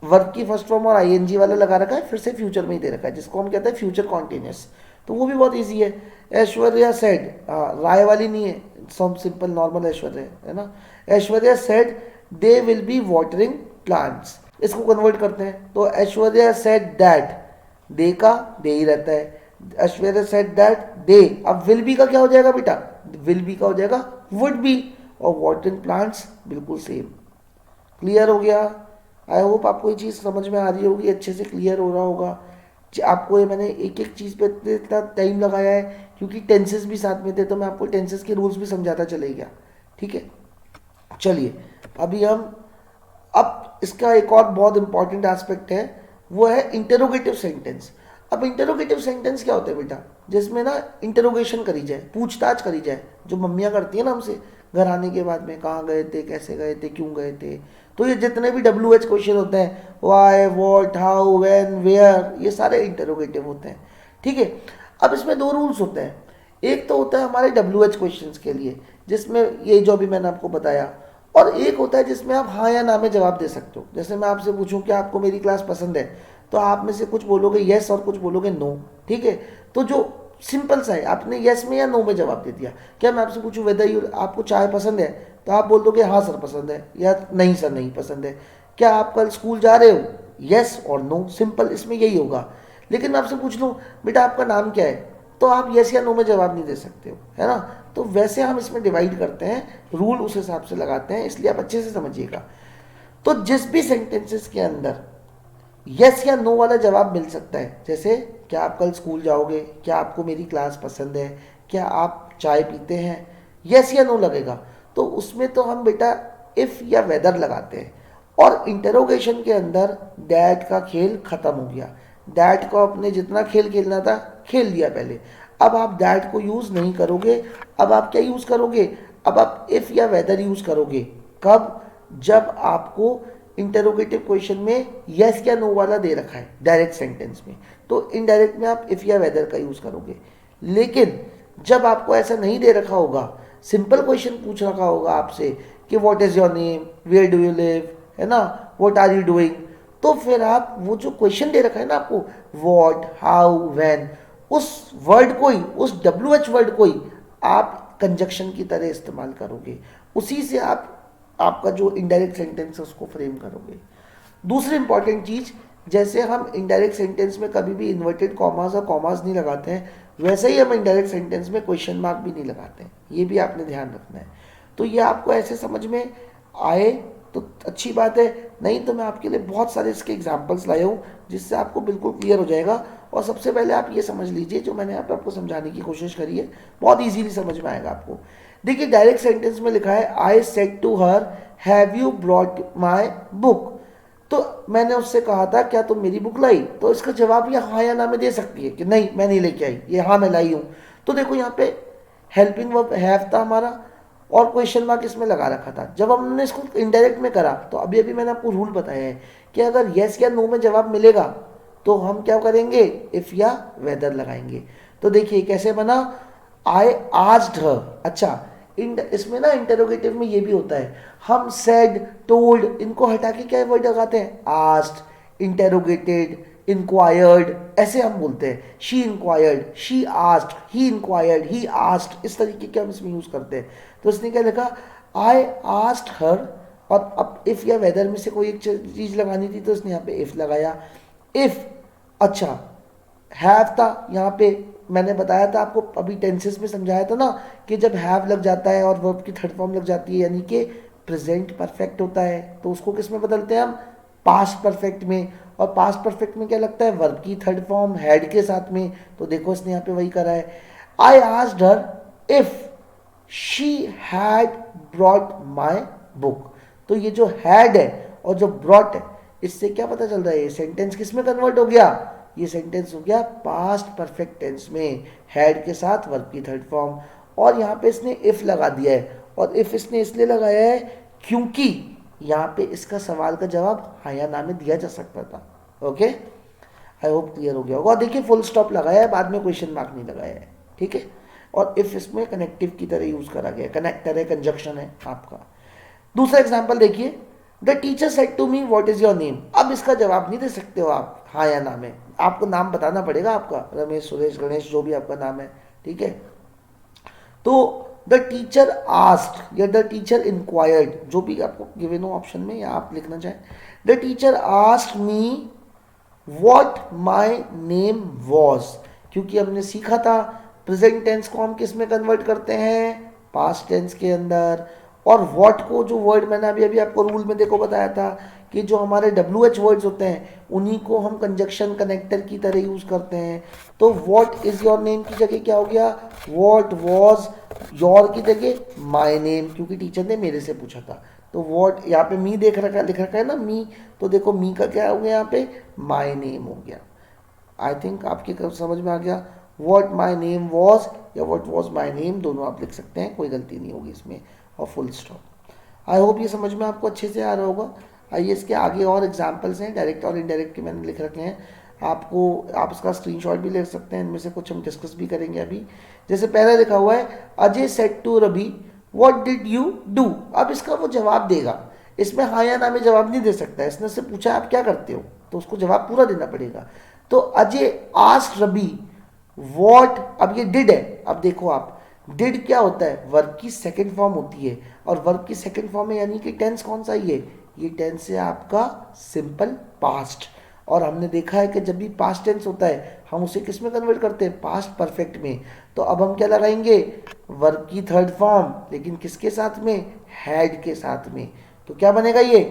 वर्ब की फर्स्ट फॉर्म और आईएनजी वाला लगा रखा है, फिर से फ्यूचर में ही दे रखा है, जिसको हम कहते हैं फ्यूचर कॉन्टिन्यूस, तो वो भी बहुत इजी है। ऐश्वर्या सेड, राय वाली नहीं है, सब सिंपल नॉर्मल ऐश्वर्या है ना। Aishwarya said they will be watering plants, इसको कन्वर्ट करते हैं, तो ऐश्वर्या सेड दैट, दे का दे ही रहता है, ऐश्वर्या सेड दैट दे, अब विल बी का क्या हो जाएगा बेटा, विल बी का हो जाएगा वुड बी, और वाटरिंग प्लांट्स बिल्कुल सेम। क्लियर हो गया, आई होप आपको ये चीज़ समझ में आ रही होगी, अच्छे से क्लियर हो रहा होगा। आपको ये मैंने एक एक चीज़ पे इतना टाइम लगाया है क्योंकि टेंसेस भी साथ में थे, तो मैं आपको टेंसेस के रूल्स भी समझाता चले गया, ठीक है। चलिए अभी हम, अब इसका एक और बहुत इंपॉर्टेंट एस्पेक्ट है, वो है इंटरोगेटिव सेंटेंस। अब इंटरोगेटिव सेंटेंस क्या होता है बेटा, जिसमें ना इंटरोगेशन करी जाए, पूछताछ करी जाए, जो मम्मियाँ करती हैं ना हमसे घर आने के बाद में, कहाँ गए थे, कैसे गए थे, क्यों गए थे। तो ये जितने भी WH क्वेश्चन होते हैं, why, what, how, when, where, ये सारे इंटरोगेटिव होते हैं, ठीक है। अब इसमें दो रूल्स होते हैं, एक तो होता है हमारे WH क्वेश्चंस के लिए, जिसमें ये जो भी मैंने आपको बताया, और एक होता है जिसमें आप हाँ या ना में जवाब दे सकते हो। जैसे मैं आपसे पूछूं कि आपको मेरी क्लास पसंद है, तो आप में से कुछ बोलोगे येस और कुछ बोलोगे नो, ठीक है। तो जो सिंपल सा है, आपने येस में या नो में जवाब दे दिया। क्या मैं आपसे पूछूं वेदर यू, आपको चाय पसंद है, तो आप बोल दोगे हाँ सर पसंद है, या नहीं सर नहीं पसंद है। क्या आप कल स्कूल जा रहे हो, येस और नो, सिंपल इसमें यही होगा। लेकिन मैं आपसे पूछ लूँ बेटा आपका नाम क्या है, तो आप येस या नो में जवाब नहीं दे सकते हो, है ना। तो वैसे हम इसमें डिवाइड करते हैं, रूल उस हिसाब से लगाते हैं, इसलिए आप अच्छे से समझिएगा। तो जिस भी सेंटेंसेस के अंदर यस या नो वाला जवाब मिल सकता है, जैसे क्या आप कल स्कूल जाओगे, क्या आपको मेरी क्लास पसंद है, क्या आप चाय पीते हैं, यस या नो लगेगा, तो उसमें तो हम बेटा इफ़ या वेदर लगाते हैं। और इंटरोगेशन के अंदर दैट का खेल ख़त्म हो गया, दैट को अपने जितना खेल खेलना था खेल लिया पहले, अब आप दैट को यूज़ नहीं करोगे। अब आप क्या यूज़ करोगे, अब आप इफ़ या वेदर यूज़ करोगे। कब, जब आपको इंटरोगेटिव क्वेश्चन में यस या नो वाला दे रखा है डायरेक्ट सेंटेंस में, तो इनडायरेक्ट में आप इफ या वेदर का यूज करोगे। लेकिन जब आपको ऐसा नहीं दे रखा होगा, सिंपल क्वेश्चन पूछ रखा होगा आपसे कि what is your name, where do you live, है ना, व्हाट आर यू डूइंग, तो फिर आप वो जो क्वेश्चन दे रखा है ना आपको, व्हाट, हाउ, व्हेन, उस वर्ड को ही, उस WH वर्ड को ही आप कंजक्शन की तरह इस्तेमाल करोगे, उसी से आप आपका जो इनडायरेक्ट सेंटेंस है उसको फ्रेम करोगे। दूसरी इंपॉर्टेंट चीज, जैसे हम इनडायरेक्ट सेंटेंस में कभी भी इन्वर्टेड कॉमास और कॉमास नहीं लगाते हैं, वैसे ही हम इनडायरेक्ट सेंटेंस में क्वेश्चन मार्क भी नहीं लगाते हैं, ये भी आपने ध्यान रखना है। तो ये आपको ऐसे समझ में आए तो अच्छी बात है, नहीं तो मैं आपके लिए बहुत सारे इसके एग्जाम्पल्स लाया हूँ जिससे आपको बिल्कुल क्लियर हो जाएगा। और सबसे पहले आप ये समझ लीजिए, जो मैंने आपको समझाने की कोशिश करी है बहुत इजीली समझ में आएगा आपको। देखिए डायरेक्ट सेंटेंस में लिखा है I said to her have you brought my book, तो मैंने उससे कहा था क्या तुम मेरी बुक लाई, तो इसका जवाब ये हाँ या ना में दे सकती है कि नहीं मैं नहीं लेके आई, ये हाँ मैं लाई हूँ। तो देखो यहाँ पे हेल्पिंग वर्ब हैव था हमारा और क्वेश्चन मार्क इसमें लगा रखा था। जब हमने इसको इनडायरेक्ट में करा तो अभी अभी मैंने आपको रूल बताया है कि अगर यस या नो में जवाब मिलेगा तो हम क्या करेंगे, इफ या वेदर लगाएंगे। तो देखिए कैसे बना, आई आस्क्ड हर, अच्छा इसमें ना इंटरोगेटिव में ये भी होता है, हम सेड, टोल्ड, इनको हटा के क्या वर्ड लगाते हैं, आस्क्ड, इंटरोगेटेड, इंक्वायर्ड, ऐसे हम बोलते हैं, she inquired, she asked, he inquired, he asked, इस तरीके के हम इसमें यूज करते हैं। तो इसने क्या लिखा, आई आस्क्ड हर, और अब इफ या वेदर में से कोई एक चीज लगानी थी तो इसने यहाँ पे इफ लगाया। इफ, अच्छा हैव था यहाँ पे, मैंने बताया था आपको अभी टेंसेस में समझाया था ना कि जब हैव लग जाता है और वर्ब की थर्ड फॉर्म लग जाती है यानी कि प्रेजेंट परफेक्ट होता है, तो उसको किस में बदलते हैं हम, पास्ट परफेक्ट में। और पास्ट परफेक्ट में क्या लगता है, वर्ब की थर्ड फॉर्म हैड के साथ में। तो देखो इसने यहाँ पे वही करा है, I asked her if she had brought my book. तो ये जो हैड है और जो ब्रॉट है, इससे क्या पता चल रहा है, ये सेंटेंस किस में कन्वर्ट हो गया, ये सेंटेंस हो गया पास्ट परफेक्ट टेंस में, हैड के साथ वर्ब की थर्ड फॉर्म। और यहाँ पे इसने इफ लगा दिया है, और इफ इसने इसलिए लगाया है क्योंकि यहाँ पे इसका सवाल का जवाब हाँ या ना में दिया जा सकता था। ओके, आई होप क्लियर हो गया होगा। और देखिए फुल स्टॉप लगाया है, बाद में क्वेश्चन मार्क नहीं लगाया है, ठीक है। और इफ इसमें कनेक्टिव की तरह यूज करा गया, कनेक्टर है, कंजक्शन है आपका। दूसरा एग्जाम्पल देखिए, the teacher said to me what is your name. अब इसका जवाब नहीं दे सकते हो आप हाँ या ना में, आपको नाम बताना पड़ेगा आपका, रमेश, सुरेश, गणेश, जो भी आपका नाम है, ठीक है। तो द टीचर आस्क्ड या द टीचर इंक्वायर्ड, जो भी आपको गिवन हो ऑप्शन में या आप लिखना चाहें, the teacher asked me what my name was, क्योंकि हमने सीखा था प्रेजेंट टेंस को हम किस में कन्वर्ट करते हैं, पास्ट टेंस के अंदर। और व्हाट को, जो वर्ड मैंने अभी अभी आपको रूल में देखो बताया था कि जो हमारे WH वर्ड्स होते हैं उन्हीं को हम कंजक्शन कनेक्टर की तरह यूज करते हैं। तो व्हाट इज योर नेम की जगह क्या हो गया, व्हाट वाज योर की जगह माय नेम, क्योंकि टीचर ने मेरे से पूछा था। तो व्हाट यहाँ पे मी लिख रखा है ना, मी, तो देखो मी का क्या हो गया यहाँ पे, माय नेम हो गया। आई थिंक आपके समझ में आ गया, व्हाट माय नेम वाज या व्हाट वाज माय नेम, दोनों आप लिख सकते हैं, कोई गलती नहीं होगी इसमें, और फुल स्टॉप। आई होप ये समझ में आपको अच्छे से आ रहा होगा। आइए इसके आगे और एग्जाम्पल्स हैं डायरेक्ट और इनडायरेक्ट के, मैंने लिख रखे हैं आपको, आप इसका स्क्रीनशॉट भी ले सकते हैं, इनमें से कुछ हम डिस्कस भी करेंगे अभी। जैसे पहले लिखा हुआ है, Ajay said to Ravi what did you do. अब इसका वो जवाब देगा, इसमें हाँ या ना में जवाब नहीं दे सकता है, इसने उससे पूछा आप क्या करते हो, तो उसको जवाब पूरा देना पड़ेगा। तो अजय आस्क्ड रवि व्हाट, अब ये डिड है, अब देखो आप डिड क्या होता है, वर्ब की सेकंड फॉर्म होती है, और वर्ब की सेकंड फॉर्म है यानी कि टेंस कौन सा, ये टेंस है आपका सिंपल पास्ट। और हमने देखा है कि जब भी पास्ट टेंस होता है हम उसे किस में कन्वर्ट करते हैं, पास्ट परफेक्ट में। तो अब हम क्या लगाएंगे, वर्ब की थर्ड फॉर्म, लेकिन किसके साथ में, हैड के साथ में। तो क्या बनेगा ये,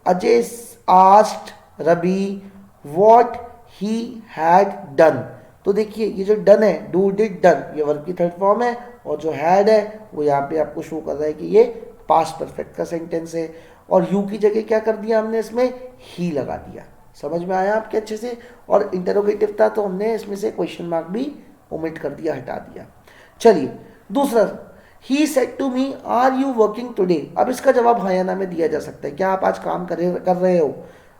Ajay asked Ravi what he had done. तो देखिए ये जो डन है, डू डिड डन, ये वर्ब की थर्ड फॉर्म है, और जो हैड है वो यहाँ पे आपको शो कर रहा है कि ये पास्ट परफेक्ट का सेंटेंस है। और यू की जगह क्या कर दिया हमने, इसमें ही लगा दिया। समझ में आया आपके अच्छे से। और इंटरोगेटिव था तो हमने इसमें से क्वेश्चन मार्क भी ओमिट कर दिया, हटा दिया। चलिए दूसरा, he said to me are you working today. अब इसका जवाब हाँ या ना में दिया जा सकता है, क्या आप आज काम कर रहे हो।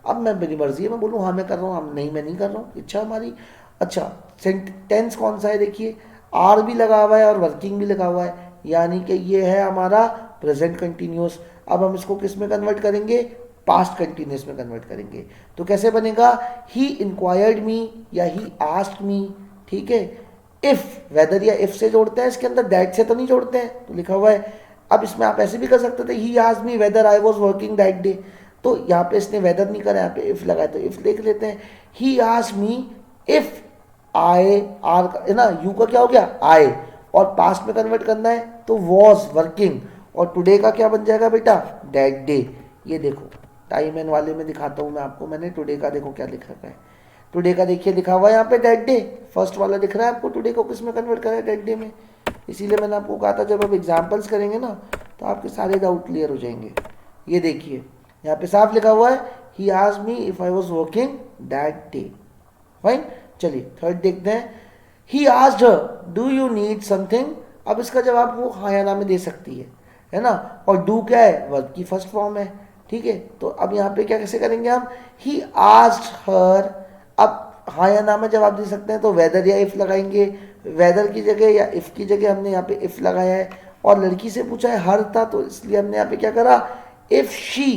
अब मैं मेरी मर्जी है, मैं बोलूँ हाँ मैं कर रहा हूँ, हम नहीं मैं नहीं कर रहा हूँ, इच्छा हमारी। अच्छा, टेंस कौन सा है, देखिए आर भी लगा हुआ है और वर्किंग भी लगा हुआ है, यानी कि ये है हमारा प्रेजेंट कंटिन्यूस। अब हम इसको किस में कन्वर्ट करेंगे, पास्ट कंटिन्यूस में कन्वर्ट करेंगे। तो कैसे बनेगा, ही इंक्वायर्ड मी या ही आस्क्ड मी, ठीक है। इफ वेदर या इफ से जोड़ते हैं इसके अंदर, दैट से तो नहीं जोड़ते हैं, तो लिखा हुआ है। अब इसमें आप ऐसे भी कर सकते थे, ही asked me whether I was working that day, तो यहाँ पे इसने वेदर नहीं करा, यहाँ पे इफ लगाया तो इफ लिख लेते हैं। He asked me if I, are है ना, यू का क्या हो गया आई, और पास्ट में कन्वर्ट करना है तो वॉज वर्किंग, और टुडे का क्या बन जाएगा बेटा, दैट डे। ये देखो टाइम एंड वाले में दिखाता हूँ मैं आपको, मैंने टुडे का देखो क्या लिख रखा है। टुडे का देखिए लिखा हुआ है यहाँ पे दैट डे, फर्स्ट वाला दिख रहा है आपको, टुडे को किस में कन्वर्ट करा है, दैट डे में। इसीलिए मैंने आपको कहा था जब आप एग्जाम्पल्स करेंगे ना तो आपके सारे डाउट क्लियर हो जाएंगे। ये देखिए यहाँ पे साफ लिखा हुआ है, ही asked me if I was working that day. Fine, चलिए थर्ड देखते हैं। He asked her do you need something. अब इसका जवाब वो हाँ या ना में दे सकती है ना, और डू क्या है, वर्ब की फर्स्ट फॉर्म है, ठीक है। तो अब यहाँ पे क्या कैसे करेंगे हम, ही आस्क्ड हर। अब हाँ या ना में जवाब दे सकते हैं तो वेदर या इफ लगाएंगे, वेदर की जगह या इफ की जगह हमने यहाँ पे इफ लगाया है, और लड़की से पूछा है हर था तो इसलिए हमने यहाँ पे क्या करा, इफ शी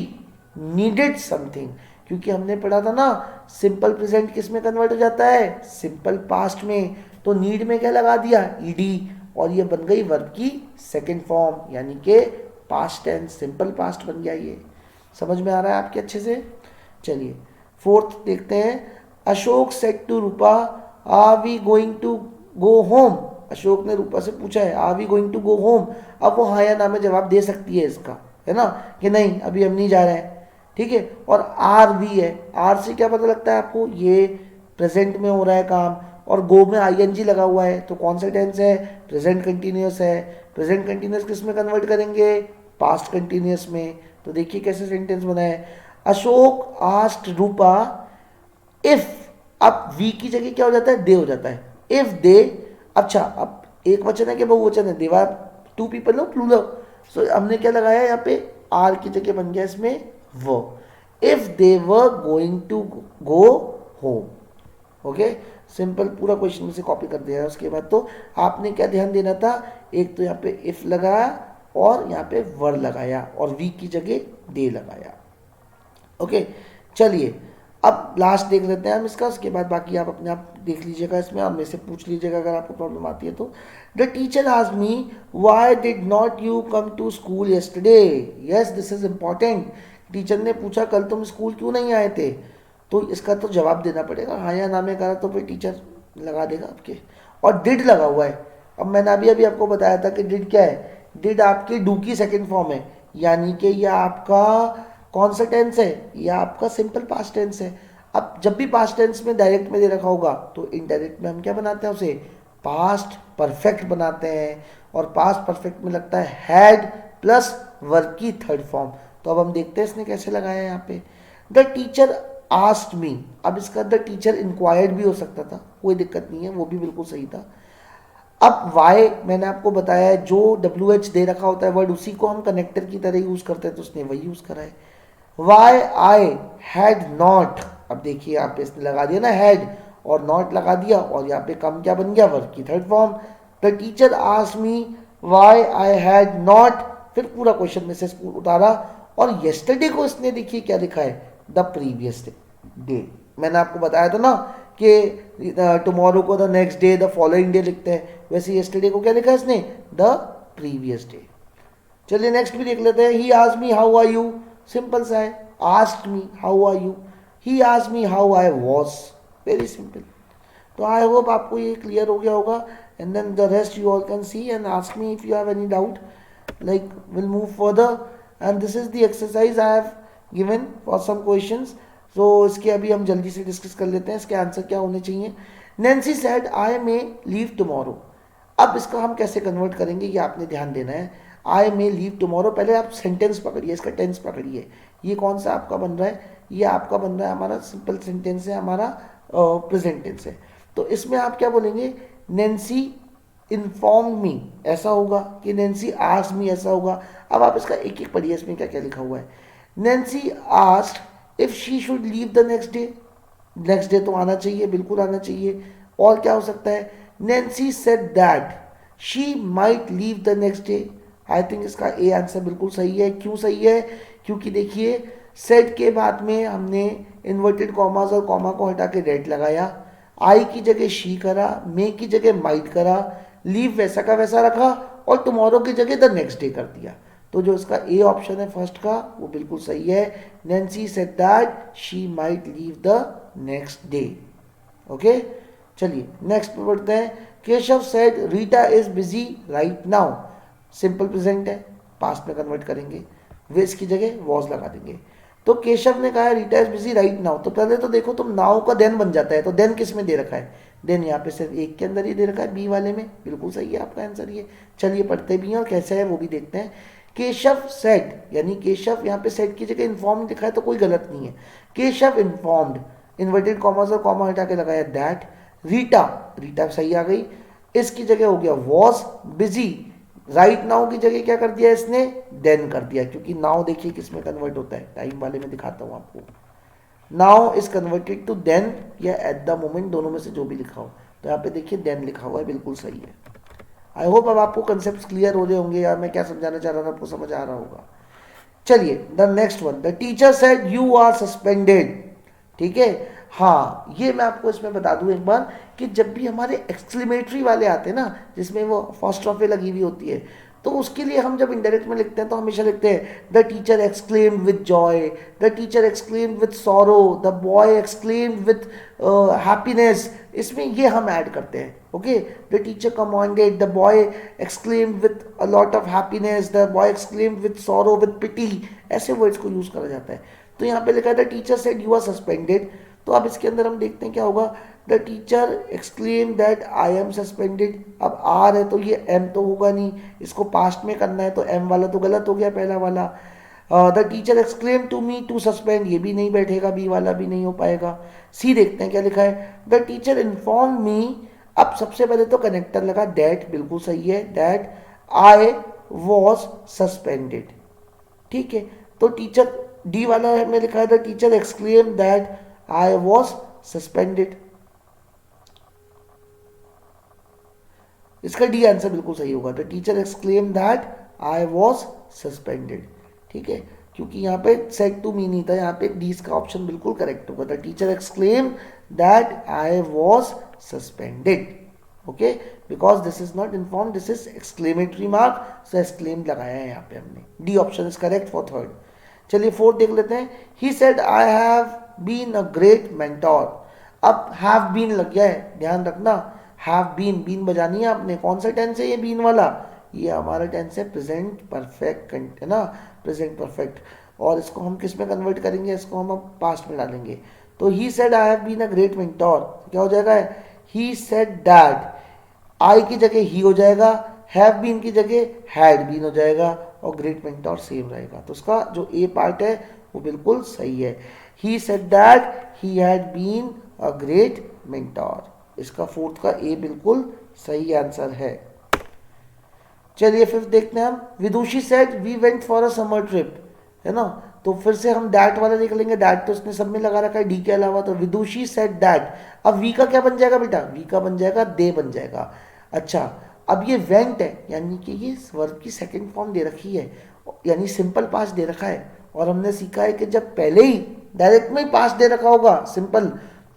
नीडेड समथिंग, क्योंकि हमने पढ़ा था ना सिंपल प्रेजेंट किस में कन्वर्ट हो जाता है, सिंपल पास्ट में, तो नीड में क्या लगा दिया, ईडी, और ये बन गई वर्ब की सेकंड फॉर्म, यानी कि पास्ट टेंस, सिंपल पास्ट बन गया। ये समझ में आ रहा है आपके अच्छे से। चलिए फोर्थ देखते हैं। Ashok said to Rupa are we going to go home. Ashok ने रूपा से पूछा है are we going to go home. अब वो हाँ या ना में जवाब दे सकती है इसका, है ना, कि नहीं अभी हम नहीं जा रहे हैं, ठीक है। और आर भी है, आर से क्या पता लगता है आपको, ये प्रेजेंट में हो रहा है काम, और गो में आईएनजी लगा हुआ है, तो कौन सा टेंस है, प्रेजेंट कंटिन्यूअस है। प्रेजेंट कंटिन्यूअस किस में कन्वर्ट करेंगे, पास्ट कंटिन्यूअस में। तो देखिए कैसे सेंटेंस बना है, अशोक आस्क्ड रूपा इफ, अब वी की जगह क्या हो जाता है, दे हो जाता है, इफ दे। अच्छा अब एक वचन है कि बहुवचन है, देवा टू पीपल नो प्लूरल, सो हमने क्या लगाया यहाँ पे, आर की जगह बन गया इसमें वो, if they were going to go home. Okay, simple पूरा क्वेश्चन में से कॉपी कर दिया। उसके बाद तो आपने क्या ध्यान देना था, एक तो यहाँ पे इफ लगाया और यहाँ पे वर लगाया और वी की जगह दे लगाया। ओके, चलिए अब लास्ट देख लेते हैं हम इसका, उसके बाद बाकी आप अपने आप देख लीजिएगा, इसमें आप मेरे से पूछ लीजिएगा अगर आपको प्रॉब्लम आती है तो। The teacher asked me why did not you come to school yesterday. Yes this is important. Teacher ने पूछा कल तुम स्कूल क्यों नहीं आए थे, तो इसका तो जवाब देना पड़ेगा, हाँ या ना में करा तो फिर टीचर लगा देगा आपके। और डिड लगा हुआ है, अब मैंने अभी आपको बताया था कि डिड क्या है, डिड आपकी डू की सेकेंड फॉर्म है, यानी कि यह आपका कौन सा टेंस है, यह आपका सिंपल पास्ट टेंस है। अब जब भी पास्ट टेंस में डायरेक्ट में दे रखा होगा तो इनडायरेक्ट में हम क्या बनाते हैं, उसे पास्ट परफेक्ट बनाते हैं, और पास्ट परफेक्ट में लगता है हैड प्लस वर्ब की थर्ड फॉर्म। तो अब हम देखते हैं इसने कैसे लगाया है यहाँ पे, द टीचर आस्क्ड मी। अब इसका द टीचर इंक्वायर्ड भी हो सकता था, कोई दिक्कत नहीं है, वो भी बिल्कुल सही था। अब वाई मैंने आपको बताया है, जो WH दे रखा होता है वर्ड उसी को हम कनेक्टर की तरह यूज करते हैं, तो उसने वही यूज करा है। वाई आई हैड नॉट, अब देखिए यहाँ पे इसने लगा दिया ना हैड और नॉट लगा दिया, और यहाँ पे कम क्या बन गया, वर्ब की third form. The teacher asked me why I had not, फिर पूरा क्वेश्चन में से उतारा, और येस्टरडे को इसने देखिए क्या लिखा है, द प्रीवियस डे। मैंने आपको बताया था ना कि टुमारो को the next day, the following day लिखते हैं, वैसे येस्टरडे को क्या लिखा है इसने, द प्रीवियस डे। चलिए नेक्स्ट भी देख लेते हैं। He asked me how are you, simple सा है, asked me how are you, he asked me how I was, very simple. तो आई होप आपको ये क्लियर हो गया होगा, and then the rest you all can see and ask me if you have any doubt, like we'll move further, and this is the exercise I have given for some questions. So इसके अभी हम जल्दी से discuss कर लेते हैं, इसके answer क्या होने चाहिए। Nancy said I may leave tomorrow. अब इसका हम कैसे कन्वर्ट करेंगे ये आपने ध्यान देना है। आई मे लीव टुमारो, पहले आप सेंटेंस पकड़िए, इसका टेंस पकड़िए। ये कौन सा आपका बन रहा है, ये आपका बन रहा है हमारा सिंपल सेंटेंस है, हमारा प्रेजेंट टेंस है। तो इसमें आप क्या बोलेंगे, नैन्सी इन्फॉर्म मी ऐसा होगा कि नैन्सी आस्क्ड मी ऐसा होगा। अब आप इसका एक एक पढ़िए, इसमें क्या क्या लिखा हुआ है। Nancy asked if she should leave the next day, next day तो आना चाहिए, बिल्कुल आना चाहिए। और क्या हो सकता है, Nancy said that she might leave the next day. I think इसका ए आंसर बिल्कुल सही है। क्यों सही है, क्योंकि देखिए सेड के बाद में हमने इन्वर्टेड कॉमास और कॉमा को हटा के डेट लगाया, आई की जगह शी करा, मे की जगह माइट करा, लीव वैसा का वैसा रखा और टुमारो की जगह द नेक्स्ट डे कर दिया। तो जो इसका ए ऑप्शन है फर्स्ट का वो बिल्कुल सही है। Nancy said that she might leave the next day. Okay, चलिए नेक्स्ट पे बढ़ते हैं। Keshav said Rita is busy right now, simple present है, पास्ट में कन्वर्ट करेंगे, विज की जगह वॉज लगा देंगे। तो केशव ने कहा Rita is busy right now, तो पहले तो देखो तुम नाउ का देन बन जाता है, तो देन किस में दे रखा है, देन यहाँ पे सिर्फ एक के अंदर ही दे रखा है, बी वाले में, बिल्कुल सही है आपका आंसर ये। चलिए पढ़ते भी हैं और कैसे है वो भी देखते हैं। केशव सेड, यानी केशव यहाँ पे सेड की जगह इन्फॉर्म लिखा है तो कोई गलत नहीं है। केशव इन्फॉर्म्ड, इन्वर्टेड कॉमर्स और कॉमा हटा के लगाया दैट रीटा, रीटा सही आ गई, इसकी जगह हो गया वॉज बिजी, राइट नाउ की जगह क्या कर दिया इसने, देन कर दिया, क्योंकि नाउ देखिए किस में कन्वर्ट होता है, टाइम वाले में दिखाता हूं आपको। Now is converted to then या एट द मोमेंट, दोनों में से जो भी लिखा हो। तो यहाँ पे देखिए देन लिखा हुआ है, बिल्कुल सही है। आई होप अब आपको कंसेप्ट क्लियर हो रहे होंगे, या मैं क्या समझाना चाह रहा था आपको समझ आ रहा होगा। चलिए the next one, the teacher said you are suspended. ठीक है, हाँ ये मैं आपको इसमें बता दूं एक बार कि जब भी हमारे एक्सक्लेमेटरी वाले आते हैं ना, जिसमें वो फॉस्ट्रॉफे लगी हुई होती है, तो उसके लिए हम जब इंडायरेक्ट में लिखते हैं तो हमेशा लिखते हैं the teacher exclaimed with joy, the teacher exclaimed with sorrow, the boy exclaimed with happiness, इसमें ये हम ऐड करते हैं। Okay, the teacher commanded, the boy exclaimed with a lot of happiness, the boy exclaimed with sorrow with pity, ऐसे words को use करा जाता है। तो यहाँ पे लिखा है the teacher said you are suspended, तो अब इसके अंदर हम देखते हैं क्या होगा। The teacher exclaim that I am suspended, अब आर है तो ये एम तो होगा नहीं, इसको पास्ट में करना है तो एम वाला तो गलत हो गया पहला वाला। The teacher exclaim to me to suspend, ये भी नहीं बैठेगा, बी वाला भी नहीं हो पाएगा। सी देखते हैं क्या लिखा है, द टीचर इन्फॉर्म मी, अब सबसे पहले तो कनेक्टर लगा दैट, बिल्कुल सही है, दैट आई वॉज सस्पेंडेड। ठीक है, तो टीचर डी वाला में लिखा है the teacher exclaim that I was suspended, इसका डी आंसर बिल्कुल सही होगा। The teacher exclaim that I was suspended. ठीक है, क्योंकि यहाँ पे सेड टू मी नहीं था, यहाँ पे डी का ऑप्शन बिल्कुल करेक्ट होगा। The teacher exclaim that I was suspended. Okay, because this is not inform, this is exclamatory mark, so exclaim लगाया है यहाँ पे हमने। D option is correct for third. चलिए फोर्थ देख लेते हैं। He said I have been a great mentor, अब हैव बीन लग गया है, ध्यान रखना, हैव बीन, बीन बजानी है आपने। कौन सा टेंस है ये बीन वाला, ये हमारा टेंस है प्रेजेंट परफेक्ट, है ना, प्रेजेंट परफेक्ट। और इसको हम किस में कन्वर्ट करेंगे, इसको हम अब पास्ट में डालेंगे। तो he said I have been a great mentor, क्या हो जाएगा, ही सेड दैट, आई की जगह ही हो जाएगा, हैव बीन की जगह हैड बीन हो जाएगा, और ग्रेट मेंटोर सेम रहेगा। तो उसका जो ए पार्ट है वो बिल्कुल सही है। He said that he had been a great mentor, इसका फोर्थ का ए बिल्कुल सही आंसर है। चलिए फिफ्थ देखते हैं हम। Vidushi said we went for a summer trip, है ना, तो फिर से हम दैट वाला देख लेंगे, दैट तो उसने सब में लगा रखा है डी के अलावा। तो विदुषी सेड दैट, अब वी का क्या बन जाएगा बेटा, वी का बन जाएगा दे बन जाएगा। अच्छा, अब ये वेंट है, यानी कि ये वर्ब की सेकंड फॉर्म दे रखी है, यानी सिंपल पास्ट दे रखा है। और हमने सीखा है कि जब पहले ही डायरेक्ट में ही पास्ट दे रखा होगा सिंपल,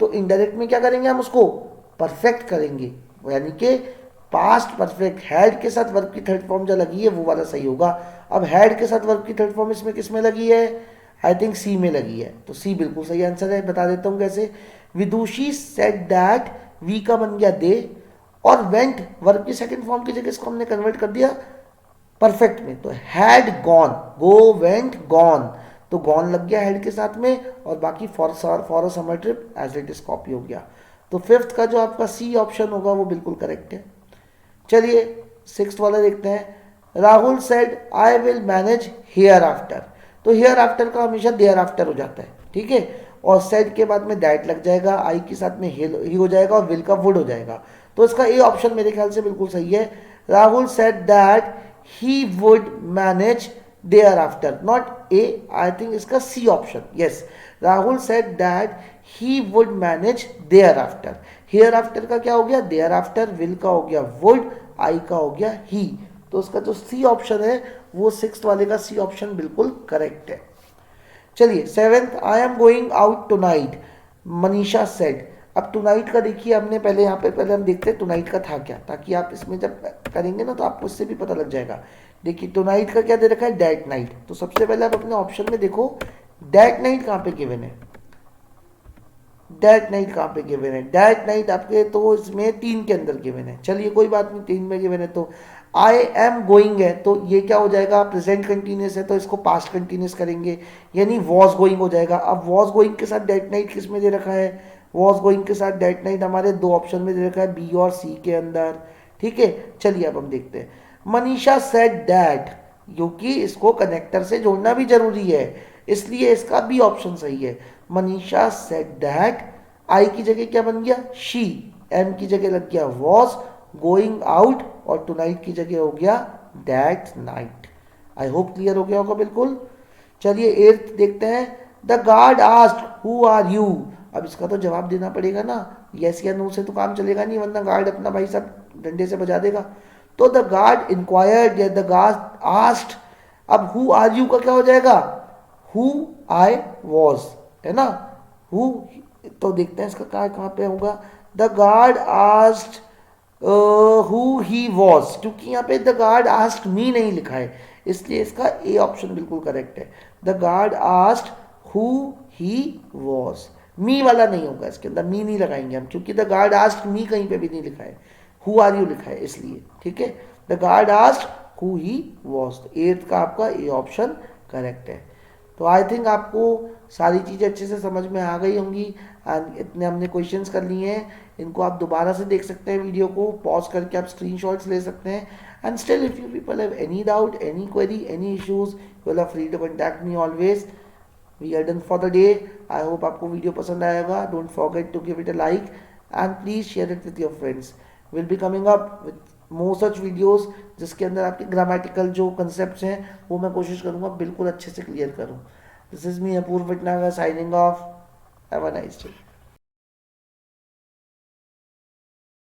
तो इनडायरेक्ट में क्या करेंगे हम, उसको परफेक्ट करेंगे, यानी कि पास्ट परफेक्ट। हैड के साथ वर्ब की थर्ड फॉर्म जो लगी है वो वाला सही होगा। अब हैड के साथ वर्ब की थर्ड फॉर्म इसमें किस में लगी है, आई थिंक सी में लगी है, तो सी बिल्कुल सही आंसर है। बता देता हूँ कैसे। विदुषी सेड दैट, वी का बन गया दे, और वेंट वर्ब की सेकंड फॉर्म की जगह इसको हमने कन्वर्ट कर दिया परफेक्ट में, तो had gone, go went gone, तो गॉन लग गया हेड के साथ में, और बाकी for a summer trip as it is copy हो गया। तो फिफ्थ का जो आपका सी ऑप्शन होगा वो बिल्कुल करेक्ट है। चलिए सिक्स्थ वाला देखते हैं। Rahul said I will manage here after, तो हियर आफ्टर का हमेशा देयर आफ्टर हो जाता है, ठीक है, और सेड के बाद में दैट लग जाएगा, आई के साथ में ही हो जाएगा, और विल का वुड हो जाएगा। तो इसका ए ऑप्शन मेरे ख्याल से बिल्कुल सही है। Rahul said that he would manage thereafter, not A, I think इसका C option, yes. Rahul said that he would manage thereafter. Hereafter का क्या हो गया, देयर आफ्टर, विल का हो गया वुड, आई का हो गया ही। तो उसका जो सी ऑप्शन है वो सिक्स वाले का सी ऑप्शन बिल्कुल करेक्ट है। चलिए seventh, I am going out tonight, Manisha said. अब टुनाइट का देखिए हमने पहले यहाँ पे पहले हम देखते हैं टुनाइट का था क्या, ताकि आप इसमें जब करेंगे ना तो आपको इससे भी पता लग जाएगा। देखिए टुनाइट का क्या दे रखा है, डेट नाइट। तो सबसे पहले आप अपने ऑप्शन में देखो डेट नाइट कहाँ पे गिवन है, डेट नाइट कहाँ पे गिवन है, डेट नाइट आपके तो इसमें 3 के अंदर गिवन है। चलिए कोई बात नहीं, 3 में गिवन है तो आई एम गोइंग है तो ये क्या हो जाएगा, प्रेजेंट कंटिन्यूस है तो इसको पास्ट कंटिन्यूस करेंगे, यानी वॉज गोइंग हो जाएगा। अब वॉज गोइंग के साथ डेट नाइट किस में दे रखा है, वॉज गोइंग के साथ डेट नाइट हमारे 2 ऑप्शन में दे रखा है, बी और सी के अंदर, ठीक है। चलिए अब हम देखते हैं, मनीषा सेड दैट, क्योंकि इसको कनेक्टर से जोड़ना भी जरूरी है इसलिए इसका बी ऑप्शन सही है। मनीषा सेड दैट, आई की जगह क्या बन गया, शी, एम की जगह लग गया वॉज, गोइंग आउट और टुनाइट की जगह हो गया that night. I hope clear हो गया होगा बिल्कुल। चलिए एट्थ देखते हैं, the guard asked who are you. अब इसका तो जवाब देना पड़ेगा ना, यस या नो से तो काम चलेगा नहीं, वरना गार्ड अपना भाई साहब डंडे से बजा देगा। तो द गार्ड इंक्वायर्ड या द गार्ड आस्क्ड, अब हु आर यू का क्या हो जाएगा, हु आई वॉज, है ना, हु। तो देखते हैं इसका कहाँ पे होगा, the guard asked who he was, क्योंकि यहाँ पे द गार्ड आस्क्ड मी नहीं लिखा है इसलिए इसका ए ऑप्शन बिल्कुल करेक्ट है। The guard asked who he was, me वाला नहीं होगा इसके अंदर, मी नहीं लगाएंगे हम, क्योंकि द गार्ड आस्क्ड मी कहीं पे भी नहीं लिखा है, हु आर यू लिखा है इसलिए, ठीक है। The guard asked who he was, तो एट्थ का आपका ए ऑप्शन करेक्ट है। तो आई थिंक आपको सारी चीज़ें अच्छे से समझ में आ गई होंगी एंड इतने हमने क्वेश्चंस कर लिए हैं, इनको आप दोबारा से देख सकते हैं, वीडियो को पॉज करके आप स्क्रीनशॉट्स ले सकते हैं। And still if you people have any doubt, any query, any issues, you will free to contact me always. We are done for the day. I hope आपको वीडियो पसंद आएगा। Don't forget to give it a like and please share it with your friends. Will be coming up with more such videos जिसके अंदर आपके grammatical जो concept हैं वो मैं कोशिश करूँगा बिल्कुल अच्छे से क्लियर करूँ। This is me, Apurva Vitnagar, signing off. Have a nice day.